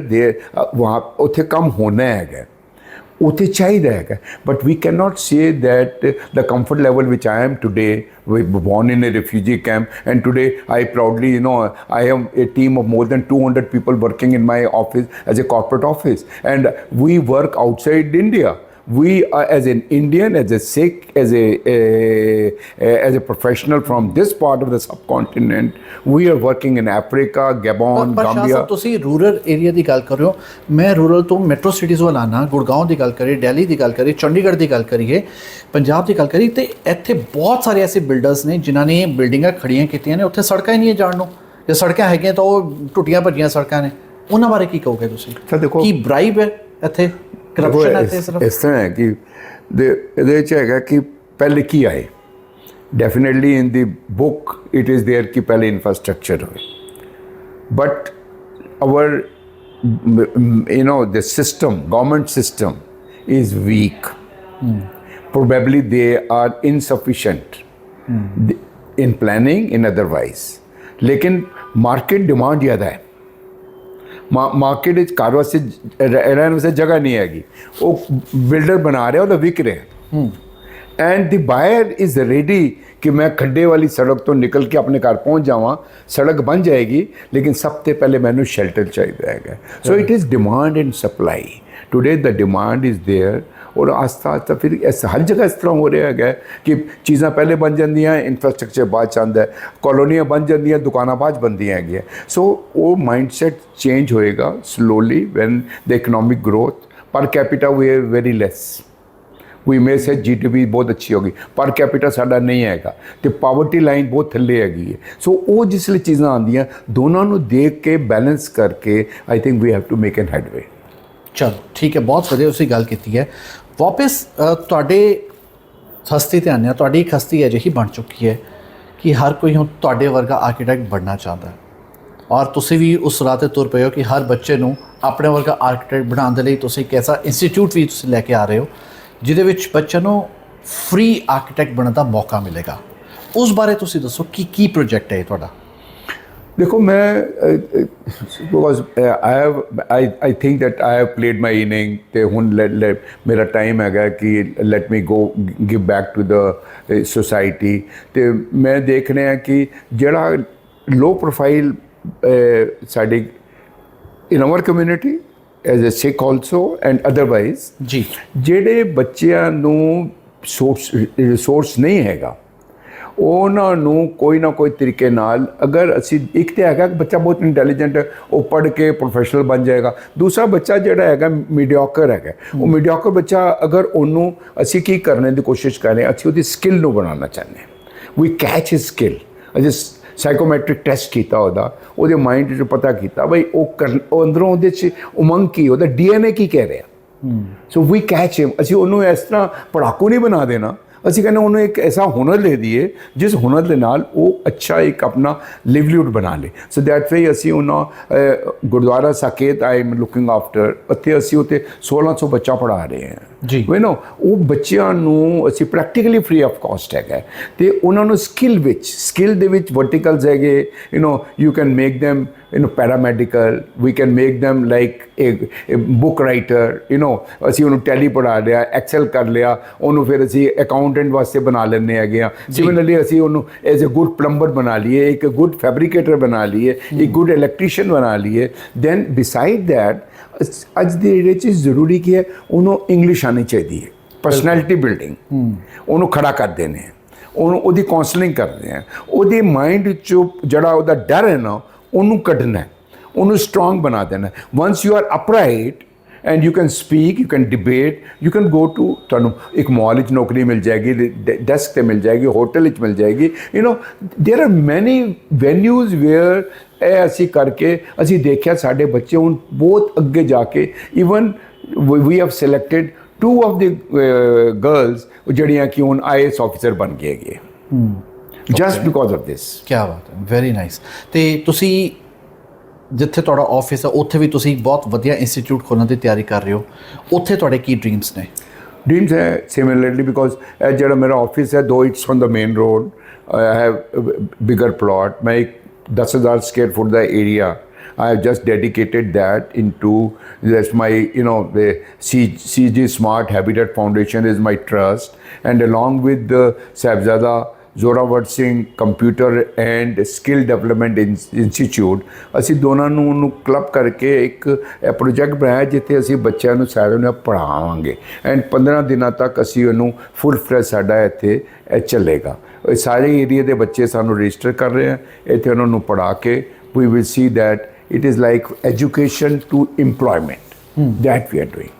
वहाँ उथे कम होना है, उथे चाहिए है, but we cannot say that the comfort level which I am today, we were born in a refugee camp, and today I proudly, you know, I am a team of more than 200 people working in my office as a corporate office, and we work outside India. We are, as an Indian, as a Sikh, as a professional from this part of the subcontinent, we are working in Africa, Gabon, Gambia. ਤੁਸੀਂ rural area ਦੀ ਗੱਲ ਕਰ ਰਹੇ ਹੋ, ਮੈਂ rural ਤੋਂ metro cities ਵੱਲ ਆਉਣਾ। ਗੁੜਗਾਉਂ ਦੀ ਗੱਲ ਕਰੀਏ, ਦਿੱਲੀ ਦੀ ਗੱਲ ਕਰੀਏ, ਚੰਡੀਗੜ੍ਹ ਦੀ ਗੱਲ ਕਰੀਏ, ਪੰਜਾਬ ਦੀ ਗੱਲ ਕਰੀਏ, ਤੇ ਇੱਥੇ ਬਹੁਤ ਸਾਰੇ ਐਸੇ ਬਿਲਡਰਸ ਨੇ ਜਿਨ੍ਹਾਂ ਨੇ ਬਿਲਡਿੰਗਾਂ ਖੜੀਆਂ ਕੀਤੀਆਂ ਨੇ, ਉੱਥੇ ਸੜਕਾਂ ਹੀ ਨਹੀਂ ਹੈ ਜਾਣ ਨੂੰ, ਜੇ ਸੜਕਾਂ ਹੈਗੀਆਂ ਤਾਂ ਉਹ ਟੁੱਟੀਆਂ ਭੱਜੀਆਂ ਸੜਕਾਂ ਨੇ। ਉਹਨਾਂ ਬਾਰੇ ਕੀ ਕਹੋਗੇ ਤੁਸੀਂ? ਤਾਂ ਦੇਖੋ, ਕੀ ਬ੍ਰਾਈਬ ਹੈ ਇੱਥੇ, ਕਰਪਸ਼ਨ ਹੈ ਇੱਥੇ ਸਿਰਫ? ਇਸ ਤਰ੍ਹਾਂ ਹੈ ਕਿ ਇਹਦੇ ਵਿੱਚ ਹੈਗਾ ਕਿ ਪਹਿਲੇ ਕੀ ਆਏ। Definitely in the book it is there ਕਿ ਪਹਿਲੇ ਇਨਫਰਾਸਟ੍ਰਕਚਰ ਹੋਏ, but our you know the system, government system is weak. Probably they are insufficient in planning, in otherwise. लेकिन मार्केट डिमांड ज़्यादा है। मार्केट ਵਿੱਚ ਘਰ ਵਾਸਤੇ ਰਹਿਣ ਵਾਸਤੇ ਜਗ੍ਹਾ ਨਹੀਂ ਹੈਗੀ, ਉਹ ਬਿਲਡਰ ਬਣਾ ਰਿਹਾ, ਉਹਦਾ ਵਿਕ ਰਿਹਾ, ਐਂਡ ਦੀ ਬਾਇਰ ਇਜ਼ ਰੈਡੀ ਕਿ ਮੈਂ ਖੱਡੇ ਵਾਲੀ ਸੜਕ ਤੋਂ ਨਿਕਲ ਕੇ ਆਪਣੇ ਘਰ ਪਹੁੰਚ ਜਾਵਾਂ। ਸੜਕ ਬਣ ਜਾਏਗੀ, ਲੇਕਿਨ ਸਭ ਤੋਂ ਪਹਿਲੇ ਮੈਨੂੰ ਸ਼ੈਲਟਰ ਚਾਹੀਦਾ ਹੈਗਾ। So it is demand and supply. Today the demand is there, ਔਰ ਆਸਤਾ ਆਸਤਾ ਫਿਰ ਹਰ ਜਗ੍ਹਾ ਇਸ ਤਰ੍ਹਾਂ ਹੋ ਰਿਹਾ ਹੈਗਾ ਕਿ ਚੀਜ਼ਾਂ ਪਹਿਲੇ ਬਣ ਜਾਂਦੀਆਂ, ਇਨਫਰਾਸਟ੍ਰਕਚਰ ਬਾਅਦ 'ਚ ਆਉਂਦਾ, ਕਲੋਨੀਆਂ ਬਣ ਜਾਂਦੀਆਂ, ਦੁਕਾਨਾਂ ਬਾਅਦ 'ਚ ਬਣਦੀਆਂ ਹੈਗੀਆਂ। ਸੋ ਉਹ ਮਾਈਂਡਸੈਟ ਚੇਂਜ ਹੋਏਗਾ slowly when the economic growth. Per capita we are very less. We may say GDP ਬਹੁਤ ਅੱਛੀ ਹੋ ਗਈ, ਪਰ ਕੈਪੀਟਾ ਸਾਡਾ ਨਹੀਂ ਹੈਗਾ, ਅਤੇ ਪਾਵਰਟੀ ਲਾਈਨ ਬਹੁਤ ਥੱਲੇ ਹੈਗੀ ਹੈ। ਸੋ ਉਹ ਜਿਸ ਲਈ ਚੀਜ਼ਾਂ ਆਉਂਦੀਆਂ, ਦੋਨਾਂ ਨੂੰ ਦੇਖ ਕੇ ਬੈਲੈਂਸ ਕਰਕੇ I think we have to make an headway. ਚਲੋ ਠੀਕ ਹੈ, ਬਹੁਤ ਵਧੀਆ ਤੁਸੀਂ ਗੱਲ ਕੀਤੀ ਹੈ। ਵਾਪਸ ਤੁਹਾਡੇ ਹਸਤੀ 'ਤੇ ਆਉਂਦੇ ਹਾਂ। ਤੁਹਾਡੀ ਇੱਕ ਹਸਤੀ ਅਜਿਹੀ ਬਣ ਚੁੱਕੀ ਹੈ ਕਿ ਹਰ ਕੋਈ ਹੁਣ ਤੁਹਾਡੇ ਵਰਗਾ ਆਰਕੀਟੈਕਟ ਬਣਨਾ ਚਾਹੁੰਦਾ ਹੈ, ਔਰ ਤੁਸੀਂ ਵੀ ਉਸ ਰਾਹ 'ਤੇ ਤੁਰ ਪਏ ਹੋ ਕਿ ਹਰ ਬੱਚੇ ਨੂੰ ਆਪਣੇ ਵਰਗਾ ਆਰਕੀਟੈਕਟ ਬਣਾਉਣ ਦੇ ਲਈ ਤੁਸੀਂ ਇੱਕ ਐਸਾ ਇੰਸਟੀਚਿਊਟ ਵੀ ਤੁਸੀਂ ਲੈ ਕੇ ਆ ਰਹੇ ਹੋ ਜਿਹਦੇ ਵਿੱਚ ਬੱਚਿਆਂ ਨੂੰ ਫ੍ਰੀ ਆਰਕੀਟੈਕਟ ਬਣਨ ਦਾ ਮੌਕਾ ਮਿਲੇਗਾ। ਉਸ ਬਾਰੇ ਤੁਸੀਂ ਦੱਸੋ ਕੀ ਪ੍ਰੋਜੈਕਟ ਹੈ ਤੁਹਾਡਾ? देखो, मैं because I think that I have played my inning, तो हुण मेरा टाइम हैगा कि let me go give back to the society. तो मैं देख रहा कि जिहड़ा लो प्रोफाइल साडी in our community as a Sikh also and otherwise ਜੀ ਜਿਹੜੇ ਬੱਚਿਆਂ ਨੂੰ ਰਿਸੋਰਸ ਨਹੀਂ ਹੈਗਾ ਉਹਨਾਂ ਨੂੰ ਕੋਈ ਨਾ ਕੋਈ ਤਰੀਕੇ ਨਾਲ ਅਗਰ ਅਸੀਂ ਇੱਕ ਤਾਂ ਹੈਗਾ ਕਿ ਬੱਚਾ ਬਹੁਤ ਇੰਟੈਲੀਜੈਂਟ ਹੈ ਉਹ ਪੜ੍ਹ ਕੇ ਪ੍ਰੋਫੈਸ਼ਨਲ ਬਣ ਜਾਏਗਾ ਦੂਸਰਾ ਬੱਚਾ ਜਿਹੜਾ ਹੈਗਾ ਮੀਡੀਓਕਰ ਹੈਗਾ ਉਹ ਮੀਡੀਓਕਰ ਬੱਚਾ ਅਗਰ ਉਹਨੂੰ ਅਸੀਂ ਕੀ ਕਰਨ ਦੀ ਕੋਸ਼ਿਸ਼ ਕਰ ਰਹੇ ਹਾਂ ਅਸੀਂ ਉਹਦੀ ਸਕਿੱਲ ਨੂੰ ਬਣਾਉਣਾ ਚਾਹੁੰਦੇ ਹਾਂ ਵੀ ਕੈਚ ਹਿਸ ਸਕਿੱਲ ਅਸੀਂ ਸਾਈਕੋਮੈਟ੍ਰਿਕ ਟੈਸਟ ਕੀਤਾ ਉਹਦੇ ਮਾਈਂਡ 'ਚ ਪਤਾ ਕੀਤਾ ਬਈ ਉਹ ਅੰਦਰੋਂ ਉਹਦੇ 'ਚ ਉਮੰਗ ਕੀ ਉਹਦਾ DNA ਕੀ ਕਹਿ ਰਿਹਾ ਸੋ ਵੀ ਕੈਚ ਹਿਮ ਅਸੀਂ ਉਹਨੂੰ ਇਸ ਤਰ੍ਹਾਂ ਪੜਾਕੂ ਨਹੀਂ ਬਣਾ ਦੇਣਾ ਅਸੀਂ ਕਹਿੰਦੇ ਉਹਨੂੰ ਇੱਕ ਐਸਾ ਹੁਨਰ ਦੇ ਦਈਏ ਜਿਸ ਹੁਨਰ ਦੇ ਨਾਲ ਉਹ ਅੱਛਾ ਇੱਕ ਆਪਣਾ ਲਿਵਲੀਹੁੱਡ ਬਣਾ ਲੇ ਸੋ ਦੈਟ ਵੇ ਅਸੀਂ ਉਹਨਾਂ Gurdwara Saket I am looking after ਉੱਥੇ ਅਸੀਂ ਉੱਥੇ 1600 ਬੱਚਾ ਪੜ੍ਹਾ ਰਹੇ ਹਾਂ ਜੀ ਯੂ ਨੋ ਉਹ ਬੱਚਿਆਂ ਨੂੰ ਅਸੀਂ ਪ੍ਰੈਕਟੀਕਲੀ ਫ੍ਰੀ ਆਫ ਕਾਸਟ ਹੈਗਾ ਅਤੇ ਉਹਨਾਂ ਨੂੰ ਸਕਿੱਲ ਦੇ ਵਿੱਚ ਵਰਟੀਕਲਸ ਹੈਗੇ you can make them paramedical we can make them like a book writer ਅਸੀਂ ਉਹਨੂੰ ਟੈਲੀ ਪੜ੍ਹਾ ਲਿਆ ਐਕਸਲ ਕਰ ਲਿਆ ਉਹਨੂੰ ਫਿਰ ਅਸੀਂ ਅਕਾਊਂਟੈਂਟ ਵਾਸਤੇ ਬਣਾ ਲੈਂਦੇ ਹੈਗੇ ਹਾਂ ਸਿਮਿਲਰਲੀ ਅਸੀਂ ਉਹਨੂੰ ਐਜ਼ ਅ ਗੁੱਡ ਪਲੰਬਰ ਬਣਾ ਲਈਏ ਇੱਕ ਗੁੱਡ ਫੈਬਰੀਕੇਟਰ ਬਣਾ ਲਈਏ ਇੱਕ ਗੁੱਡ ਇਲੈਕਟ੍ਰੀਸ਼ੀਅਨ ਬਣਾ ਲਈਏ ਦੈਨ ਬਿਸਾਈਡ ਦੈਟ ਅੱਜ ਦੀ ਜਿਹੜੇ ਚੀਜ਼ ਜ਼ਰੂਰੀ ਕੀ ਹੈ ਉਹਨੂੰ ਇੰਗਲਿਸ਼ ਆਉਣੀ ਚਾਹੀਦੀ ਹੈ ਪਰਸਨੈਲਿਟੀ ਬਿਲਡਿੰਗ ਉਹਨੂੰ ਖੜਾ ਕਰਦੇ ਨੇ ਉਹਦੀ ਕਾਉਂਸਲਿੰਗ ਕਰਦੇ ਆ ਉਹਦੇ ਮਾਈਂਡ 'ਚੋਂ ਜਿਹੜਾ ਉਹਦਾ ਡਰ ਹੈ ਨਾ ਉਹਨੂੰ ਕੱਢਣਾ ਉਹਨੂੰ ਸਟਰੋਂਗ ਬਣਾ ਦੇਣਾ once you are upright and you can speak you can debate you can go to ਤੁਹਾਨੂੰ ਇੱਕ ਮਾਲ ਵਿੱਚ ਨੌਕਰੀ ਮਿਲ ਜਾਏਗੀ ਡੈਸਕ 'ਤੇ ਮਿਲ ਜਾਏਗੀ ਹੋਟਲ ਵਿੱਚ ਮਿਲ ਜਾਏਗੀ ਦੇਰ ਆਰ ਮੈਨੀ ਵੈਨਿਊਜ਼ ਵੇਅਰ ਇਹ ਅਸੀਂ ਕਰਕੇ ਅਸੀਂ ਦੇਖਿਆ ਸਾਡੇ ਬੱਚੇ ਹੁਣ ਬਹੁਤ ਅੱਗੇ ਜਾ ਕੇ even we have selected 2 of the girls ਜਿਹੜੀਆਂ ਕਿ ਹੁਣ IAS ਆਫਿਸਰ ਬਣ ਗਏ ਹੈਗੇ ਜਸਟ ਬਿਕੋਜ਼ ਆਫ ਦਿਸ ਕੀ ਬਾਤ ਹੈ ਵੈਰੀ ਨਾਈਸ ਅਤੇ ਤੁਸੀਂ ਜਿੱਥੇ ਤੁਹਾਡਾ ਆਫਿਸ ਹੈ ਉੱਥੇ ਵੀ ਤੁਸੀਂ ਬਹੁਤ ਵਧੀਆ ਇੰਸਟੀਚਿਊਟ ਖੋਲ੍ਹਣ ਦੀ ਤਿਆਰੀ ਕਰ ਰਹੇ ਹੋ ਉੱਥੇ ਤੁਹਾਡੇ ਕੀ ਡ੍ਰੀਮਸ ਨੇ ਡ੍ਰੀਮਸ ਹੈ ਸਿਮਿਲਰਲੀ ਬਿਕੋਜ਼ ਇਹ ਜਿਹੜਾ ਮੇਰਾ ਆਫਿਸ ਹੈ ਦੋ it's on the main road I have bigger plot ਮੈਂ ਇੱਕ 10,000 square foot the area. I have just dedicated that into that's my the CG Smart Habitat Foundation is my trust, and along with the Sahibzada Zorawar Singh Computer and Skill Development Institute ਅਸੀਂ ਦੋਨਾਂ ਨੂੰ club ਕਰਕੇ ਇੱਕ project ਬਣਾਇਆ ਜਿੱਥੇ ਅਸੀਂ ਬੱਚਿਆਂ ਨੂੰ ਸਾਰਿਆਂ ਨੂੰ ਪੜ੍ਹਾਵਾਂਗੇ ਐਂਡ 15 ਦਿਨਾਂ ਤੱਕ ਅਸੀਂ ਉਹਨੂੰ ਫੁੱਲ ਫਲੈਜ ਸਾਡਾ ਇੱਥੇ ਚੱਲੇਗਾ ਸਾਰੇ ਏਰੀਆ ਦੇ ਬੱਚੇ ਸਾਨੂੰ ਰਜਿਸਟਰ ਕਰ ਰਹੇ ਆ ਇੱਥੇ ਉਹਨਾਂ ਨੂੰ ਪੜ੍ਹਾ ਕੇ we will see that it is like education to employment that we are doing.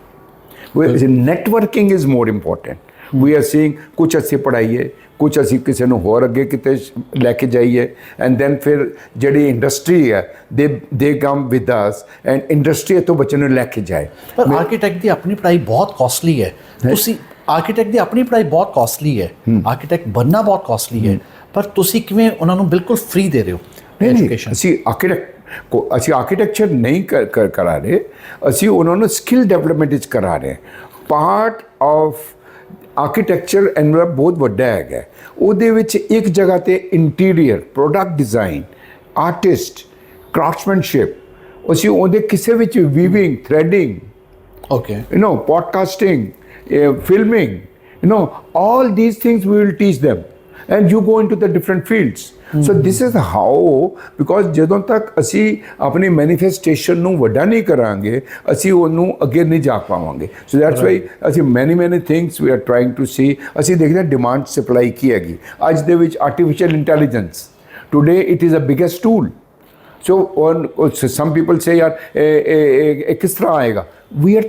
Networking is more important. We are seeing ਕੁਛ ਅਸੀਂ ਪੜ੍ਹਾਈਏ ਕੁਛ ਅਸੀਂ ਕਿਸੇ ਨੂੰ ਹੋਰ ਅੱਗੇ ਕਿਤੇ ਲੈ ਕੇ ਜਾਈਏ ਐਂਡ ਦੈਨ ਫਿਰ ਜਿਹੜੀ ਇੰਡਸਟਰੀ ਹੈ ਦੇ come with us and industry ਤੋਂ ਬੱਚੇ ਨੂੰ ਲੈ ਕੇ ਜਾਏ ਪਰ ਆਰਕੀਟੈਕਟ ਦੀ ਆਪਣੀ ਪੜ੍ਹਾਈ ਬਹੁਤ ਕਾਸਟਲੀ ਹੈ ਤੁਸੀਂ ਆਰਕੀਟੈਕਟ ਦੀ ਆਪਣੀ ਪੜ੍ਹਾਈ ਬਹੁਤ ਕਾਸਟਲੀ ਹੈ ਆਰਕੀਟੈਕਟ ਬਣਨਾ ਬਹੁਤ ਕਾਸਟਲੀ ਹੈ ਪਰ ਤੁਸੀਂ ਕਿਵੇਂ ਉਹਨਾਂ ਨੂੰ ਬਿਲਕੁਲ ਫ੍ਰੀ ਦੇ ਰਹੇ ਹੋ ਐਜੂਕੇਸ਼ਨ ਅਸੀਂ ਆਰਕੀਟੈਕਚਰ ਨਹੀਂ ਕਰਾ ਰਹੇ ਅਸੀਂ ਉਹਨਾਂ ਨੂੰ ਸਕਿੱਲ ਡਿਵੈਲਪਮੈਂਟ ਵਿੱਚ ਕਰਾ ਰਹੇ ਪਾਰਟ ਆਫ ਆਰਕੀਟੈਕਚਰ ਐਨਵਲਪ ਬਹੁਤ ਵੱਡਾ ਹੈਗਾ ਉਹਦੇ ਵਿੱਚ ਇੱਕ ਜਗ੍ਹਾ 'ਤੇ ਇੰਟੀਰੀਅਰ ਪ੍ਰੋਡਕਟ ਡਿਜ਼ਾਈਨ ਆਰਟਿਸਟ ਕਰਾਫਟਸਮੈਨਸ਼ਿਪ ਅਸੀਂ ਉਹਦੇ ਕਿਸੇ ਵਿੱਚ weaving threading okay podcasting filming all these things we will teach them and you go into the different fields so this is how because ਜਦੋਂ ਤੱਕ ਅਸੀਂ ਆਪਣੀ ਮੈਨੀਫੈਸਟੇਸ਼ਨ ਨੂੰ ਵੱਡਾ ਨਹੀਂ ਕਰਾਂਗੇ ਅਸੀਂ ਉਹਨੂੰ ਅੱਗੇ ਨਹੀਂ ਜਾ ਪਾਵਾਂਗੇ so that's why ਅਸੀਂ many things we are trying to see ਅਸੀਂ ਦੇਖਦੇ ਹਾਂ ਡਿਮਾਂਡ ਸਪਲਾਈ ਕੀ ਹੈਗੀ ਅੱਜ ਦੇ ਵਿੱਚ artificial intelligence today it is the biggest tool so some people say ਯਾਰ ਇਹ ਕਿਸ ਤਰ੍ਹਾਂ ਆਏਗਾ we are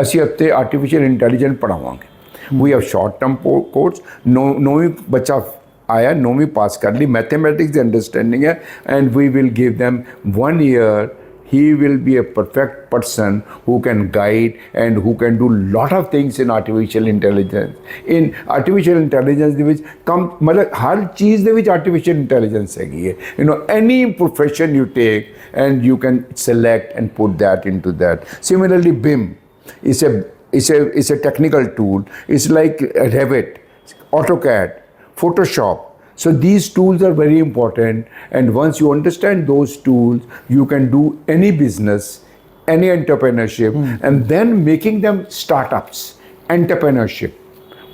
ਅਸੀਂ ਉੱਤੇ ਆਰਟੀਫਿਸ਼ੀਅਲ ਇੰਟੈਲੀਜੈਂਸ ਪੜ੍ਹਾਵਾਂਗੇ we have short term course ਨੌਵੀਂ ਬੱਚਾ ਆਇਆ ਨੌਵੀਂ ਪਾਸ ਕਰ ਲਈ ਮੈਥਮੈਟਿਕਸ ਦੀ ਅੰਡਰਸਟੈਂਡਿੰਗ ਹੈ and we will give them 1 year he will be a perfect person who can guide and who can do lot of things in artificial intelligence ਦੇ ਵਿੱਚ ਮਤਲਬ ਹਰ ਚੀਜ਼ ਦੇ ਵਿੱਚ artificial intelligence ਹੈਗੀ ਹੈ any profession you take and you can select and put that into that similarly BIM is a technical tool. It's like Revit, AutoCAD, Photoshop. So these tools are very important, and once you understand those tools, you can do any business, any entrepreneurship, and then making them startups, entrepreneurship.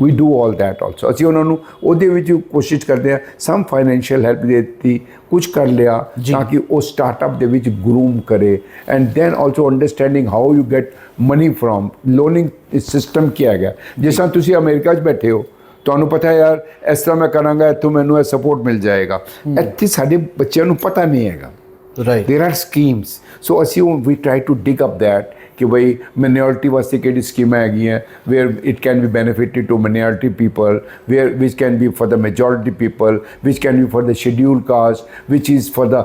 We do all that also. ਅਸੀਂ ਉਹਨਾਂ ਨੂੰ ਉਹਦੇ ਵਿੱਚ ਕੋਸ਼ਿਸ਼ ਕਰਦੇ ਹਾਂ, ਸਮ financial help ਦੇ ਦਿੱਤੀ, ਕੁਝ ਕਰ ਲਿਆ ਤਾਂ ਕਿ ਉਹ ਸਟਾਰਟਅਪ ਦੇ ਵਿੱਚ ਗਰੂਮ ਕਰੇ। And then also understanding how you get money from loaning system ਕੀ ਹੈਗਾ। ਜਿਸ ਤਰ੍ਹਾਂ ਤੁਸੀਂ ਅਮਰੀਕਾ 'ਚ ਬੈਠੇ ਹੋ, ਤੁਹਾਨੂੰ ਪਤਾ ਹੈ ਯਾਰ ਇਸ ਤਰ੍ਹਾਂ ਮੈਂ ਕਰਾਂਗਾ ਇੱਥੋਂ ਮੈਨੂੰ ਇਹ ਸਪੋਰਟ ਮਿਲ ਜਾਏਗਾ। ਇੱਥੇ ਸਾਡੇ ਬੱਚਿਆਂ ਨੂੰ ਪਤਾ ਨਹੀਂ ਹੈਗਾ। ਰਾਈਟ। ਦੇਰ ਆਰ ਸਕੀਮਸ, ਸੋ ਅਸੀਂ we try to dig up that ਕਿ ਬਈ ਮਿਨੋਰਟੀ ਵਾਸਤੇ ਕਿਹੜੀ ਸਕੀਮਾਂ ਹੈਗੀਆਂ where it can be benefited to minority people, where which can be for the majority people, which can be for the schedule caste, which is for the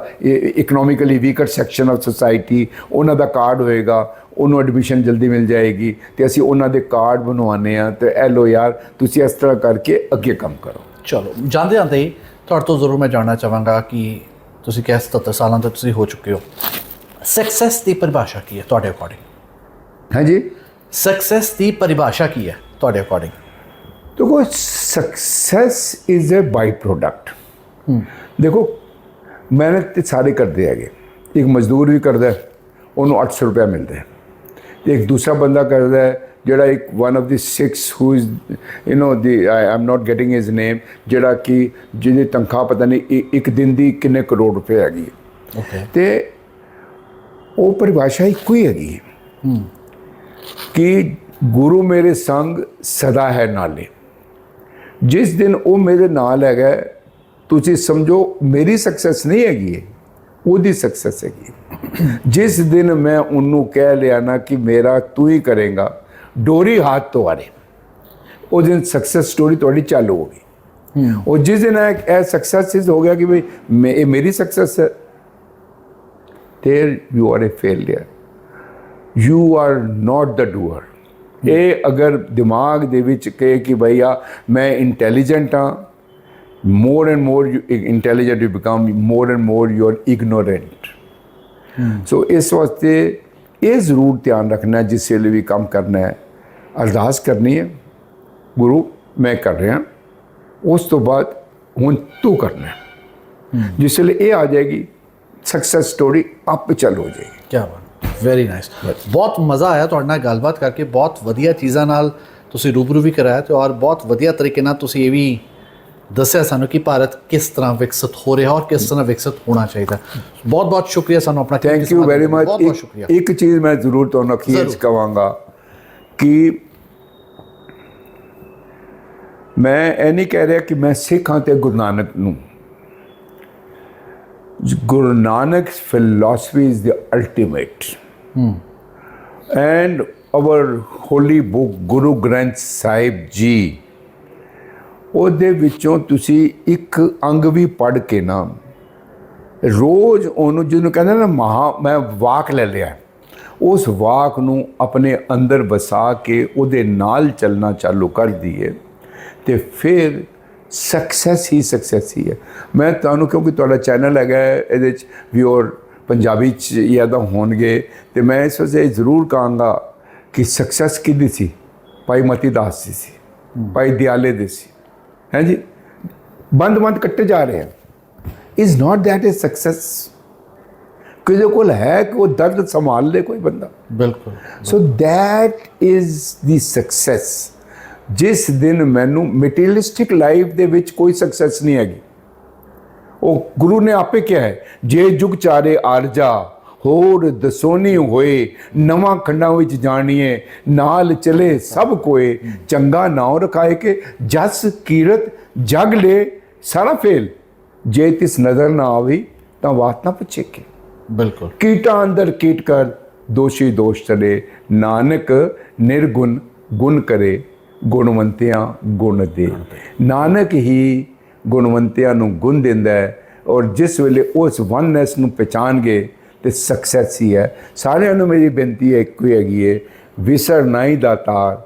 economically weaker section of society. ਉਹਨਾਂ ਦਾ card ਹੋਏਗਾ, ਉਹਨੂੰ admission ਜਲਦੀ ਮਿਲ ਜਾਏਗੀ ਤੇ ਅਸੀਂ ਉਹਨਾਂ ਦੇ ਕਾਰਡ ਬਣਵਾਉਂਦੇ ਹਾਂ ਤੇ ਇਹ ਲੋ ਯਾਰ ਤੁਸੀਂ ਇਸ ਤਰ੍ਹਾਂ ਕਰਕੇ ਅੱਗੇ ਕੰਮ ਕਰੋ। ਚਲੋ ਜਾਂਦੇ ਜਾਂਦੇ ਹੀ ਤੁਹਾਡੇ ਤੋਂ ਜ਼ਰੂਰ ਮੈਂ ਜਾਣਨਾ ਚਾਹਾਂਗਾ ਕਿ ਤੁਸੀਂ ਕਿਹਾ 77 ਸਾਲਾਂ ਤੋਂ ਤੁਸੀਂ ਹੋ ਚੁੱਕੇ ਹੋ, ਸਕਸੈਸ ਦੀ ਪਰਿਭਾਸ਼ਾ ਕੀ ਹੈ ਤੁਹਾਡੇ ਅਕੋਰਡਿੰਗ? ਹਾਂਜੀ, ਸਕਸੈਸ ਦੀ ਪਰਿਭਾਸ਼ਾ ਕੀ ਹੈ ਤੁਹਾਡੇ ਅਕੋਰਡਿੰਗ? ਦੇਖੋ success is a byproduct. ਦੇਖੋ ਮਿਹਨਤ ਤੇ ਸਾਰੇ ਕਰਦੇ ਹੈਗੇ, ਇੱਕ ਮਜ਼ਦੂਰ ਵੀ ਕਰਦਾ ਉਹਨੂੰ 800 ਰੁਪਇਆ ਮਿਲਦਾ ਹੈ, ਤੇ ਇੱਕ ਦੂਸਰਾ ਬੰਦਾ ਕਰਦਾ ਹੈ ਜਿਹੜਾ ਇੱਕ one of the 6 who is the I am not getting his name, ਜਿਹੜਾ ਕਿ ਜਿਹਦੀ ਤਨਖਾਹ ਪਤਾ ਨਹੀਂ ਇੱਕ ਦਿਨ ਦੀ ਕਿੰਨੇ ਕਰੋੜ ਰੁਪਏ ਹੈਗੀ ਹੈ। ਓਕੇ। ਤੇ ਉਹ ਪਰਿਭਾਸ਼ਾ ਇੱਕੋ ਹੀ ਹੈਗੀ ਹੈ ਕਿ ਗੁਰੂ ਮੇਰੇ ਸੰਗ ਸਦਾ ਹੈ ਨਾਲੇ। ਜਿਸ ਦਿਨ ਉਹ ਮੇਰੇ ਨਾਲ ਹੈਗਾ ਤੁਸੀਂ ਸਮਝੋ ਮੇਰੀ ਸਕਸੈਸ ਨਹੀਂ ਹੈਗੀ ਹੈ, ਉਹਦੀ ਸਕਸੈਸ ਹੈਗੀ। ਜਿਸ ਦਿਨ ਮੈਂ ਉਹਨੂੰ ਕਹਿ ਲਿਆ ਨਾ ਕਿ ਮੇਰਾ ਤੂੰ ਹੀ ਕਰੇਗਾ, ਡੋਰੀ ਹੱਥ ਤੋਂ ਆਰੇ, ਉਹ ਦਿਨ ਸਕਸੈਸ ਸਟੋਰੀ ਤੁਹਾਡੀ ਚਾਲੂ ਹੋ ਗਈ। ਉਹ ਜਿਸ ਦਿਨ ਇਹ ਸਕਸੈਸ ਹੋ ਗਿਆ ਕਿ ਬਈ ਇਹ ਮੇਰੀ ਸਕਸੈਸ ਹੈ, there you are a failure, you are not the doer। ਇਹ ਅਗਰ ਦਿਮਾਗ ਦੇ ਵਿੱਚ ਕਹੇ ਕਿ ਭਈਆ ਮੈਂ ਇੰਟੈਲੀਜੈਂਟ ਹਾਂ, more and more intelligent you become, more and more you are ignorant। ਸੋ ਇਸ ਵਾਸਤੇ ਇਹ ਜ਼ਰੂਰ ਧਿਆਨ ਰੱਖਣਾ ਜਿਸ ਵੇਲੇ ਵੀ ਕੰਮ ਕਰਨਾ ਹੈ, ਅਰਦਾਸ ਕਰਨੀ ਹੈ ਗੁਰੂ ਮੈਂ ਕਰ ਰਿਹਾ, ਉਸ ਤੋਂ ਬਾਅਦ ਹੁਣ ਤੂੰ ਕਰਨਾ ਹੈ। ਜਿਸ ਵੇਲੇ ਇਹ ਆ ਜਾਏਗੀ ਸਕਸੈਸ ਸਟੋਰੀ ਆਪੇ ਚਾਲੂ ਹੋ ਜਾਏਗੀ। ਕੀ ਬਾਤ, ਵੈਰੀ ਨਾਈਸ। ਬਹੁਤ ਮਜ਼ਾ ਆਇਆ ਤੁਹਾਡੇ ਨਾਲ ਗੱਲਬਾਤ ਕਰਕੇ, ਬਹੁਤ ਵਧੀਆ ਚੀਜ਼ਾਂ ਨਾਲ ਤੁਸੀਂ ਰੂਬਰੂ ਵੀ ਕਰਾਇਆ ਤੇ ਔਰ ਬਹੁਤ ਵਧੀਆ ਤਰੀਕੇ ਨਾਲ ਤੁਸੀਂ ਇਹ ਵੀ ਦੱਸਿਆ ਸਾਨੂੰ ਕਿ ਭਾਰਤ ਕਿਸ ਤਰ੍ਹਾਂ ਵਿਕਸਿਤ ਹੋ ਰਿਹਾ ਔਰ ਕਿਸ ਤਰ੍ਹਾਂ ਵਿਕਸਿਤ ਹੋਣਾ ਚਾਹੀਦਾ। ਬਹੁਤ ਬਹੁਤ ਸ਼ੁਕਰੀਆ ਸਾਨੂੰ ਆਪਣਾ ਥੈਂਕ ਯੂ ਵੈਰੀ ਮਚ। ਬਹੁਤ ਬਹੁਤ ਸ਼ੁਕਰੀਆ। ਇੱਕ ਚੀਜ਼ ਮੈਂ ਜ਼ਰੂਰ ਤੁਹਾਨੂੰ ਅਖੀਰ 'ਚ ਕਹਾਂਗਾ ਕਿ ਮੈਂ ਇਹ ਨਹੀਂ ਕਹਿ ਰਿਹਾ ਕਿ ਮੈਂ ਸਿੱਖ ਹਾਂ ਤੇ ਗੁਰੂ ਨਾਨਕ ਨੂੰ, Guru Nanak's philosophy is the ultimate। And our holy book Guru Granth Sahib Ji, ਉਹਦੇ ਵਿੱਚੋਂ ਤੁਸੀਂ ਇੱਕ ਅੰਗ ਵੀ ਪੜ੍ਹ ਕੇ ਨਾ ਰੋਜ਼ ਉਹਨੂੰ, ਜਿਹਨੂੰ ਕਹਿੰਦੇ ਨਾ ਮੈਂ ਵਾਕ ਲੈ ਲਿਆ, ਉਸ ਵਾਕ ਨੂੰ ਆਪਣੇ ਅੰਦਰ ਵਸਾ ਕੇ ਉਹਦੇ ਨਾਲ ਚੱਲਣਾ ਚਾਲੂ ਕਰ ਦਈਏ ਤੇ ਫਿਰ ਸਕਸੈਸ ਹੀ ਹੈ। ਮੈਂ ਤੁਹਾਨੂੰ, ਕਿਉਂਕਿ ਤੁਹਾਡਾ ਚੈਨਲ ਹੈਗਾ ਇਹਦੇ 'ਚ ਵਿਊਅਰ ਪੰਜਾਬੀ 'ਚ ਜ਼ਿਆਦਾ ਹੋਣਗੇ, ਤੇ ਮੈਂ ਇਸ ਵਾਸਤੇ ਜ਼ਰੂਰ ਕਹਾਂਗਾ ਕਿ ਸਕਸੈਸ ਕਿਹਦੀ ਸੀ? ਭਾਈ ਮਤੀ ਦਾਸ ਜੀ ਸੀ, ਭਾਈ ਦਿਆਲੇ ਦੇ ਸੀ, ਹੈ ਜੀ। ਬੰਦ ਕੱਟੇ ਜਾ ਰਹੇ ਹਨ। Is not that is success. ਕਿਸੇ ਕੋਲ ਹੈ ਕਿ ਉਹ ਦਰਦ ਸੰਭਾਲ ਲੈ ਕੋਈ ਬੰਦਾ, ਬਿਲਕੁਲ। So that is the success. ਜਿਸ ਦਿਨ ਮੈਨੂੰ ਮਟੀਰੀਅਲਿਸਟਿਕ ਲਾਈਫ ਦੇ ਵਿੱਚ ਕੋਈ ਸਕਸੈਸ ਨਹੀਂ ਹੈਗੀ, ਉਹ ਗੁਰੂ ਨੇ ਆਪੇ ਕਿਹਾ ਹੈ, ਜੇ ਜੁਗ ਚਾਰੇ ਆਰਜਾ ਹੋਰ ਦਸੋਨੀ ਹੋਏ, ਨਵਾਂ ਖੰਡਾਂ ਵਿੱਚ ਜਾਣੀਏ ਨਾਲ ਚਲੇ ਸਭ ਕੋਏ, ਚੰਗਾ ਨਾਉ ਰਖਾਏ ਕੇ ਜਸ ਕੀਰਤ ਜਗ ਲੈ ਸਾਰਾ ਫੇਲ, ਜੇ ਤਿਸ ਨਜ਼ਰ ਨਾ ਆਵੀ ਤਾਂ ਬਾਤ ਨਾ ਪੁੱਛੇ ਕੇ। ਬਿਲਕੁਲ। ਕੀਟਾਂ ਅੰਦਰ ਕੀਟ ਕਰ ਦੋਸ਼ੀ ਦੋਸ਼ ਚਲੇ, ਨਾਨਕ ਨਿਰਗੁਣ ਗੁਣ ਕਰੇ, ਗੁਣਵੰਤਿਆਂ ਗੁਣ ਦੇ। ਨਾਨਕ ਹੀ ਗੁਣਵੰਤਿਆਂ ਨੂੰ ਗੁਣ ਦਿੰਦਾ ਹੈ, ਔਰ ਜਿਸ ਵੇਲੇ ਉਸ ਵਨਨੈਸ ਨੂੰ ਪਹਿਚਾਣ ਗਏ ਤੇ ਸਕਸੈਸ ਹੀ ਹੈ। ਸਾਰਿਆਂ ਨੂੰ ਮੇਰੀ ਬੇਨਤੀ ਹੈ ਇੱਕੋ ਹੀ ਹੈਗੀ ਹੈ, ਵਿਸਰ ਨਾਹੀ ਦਾਤਾਰ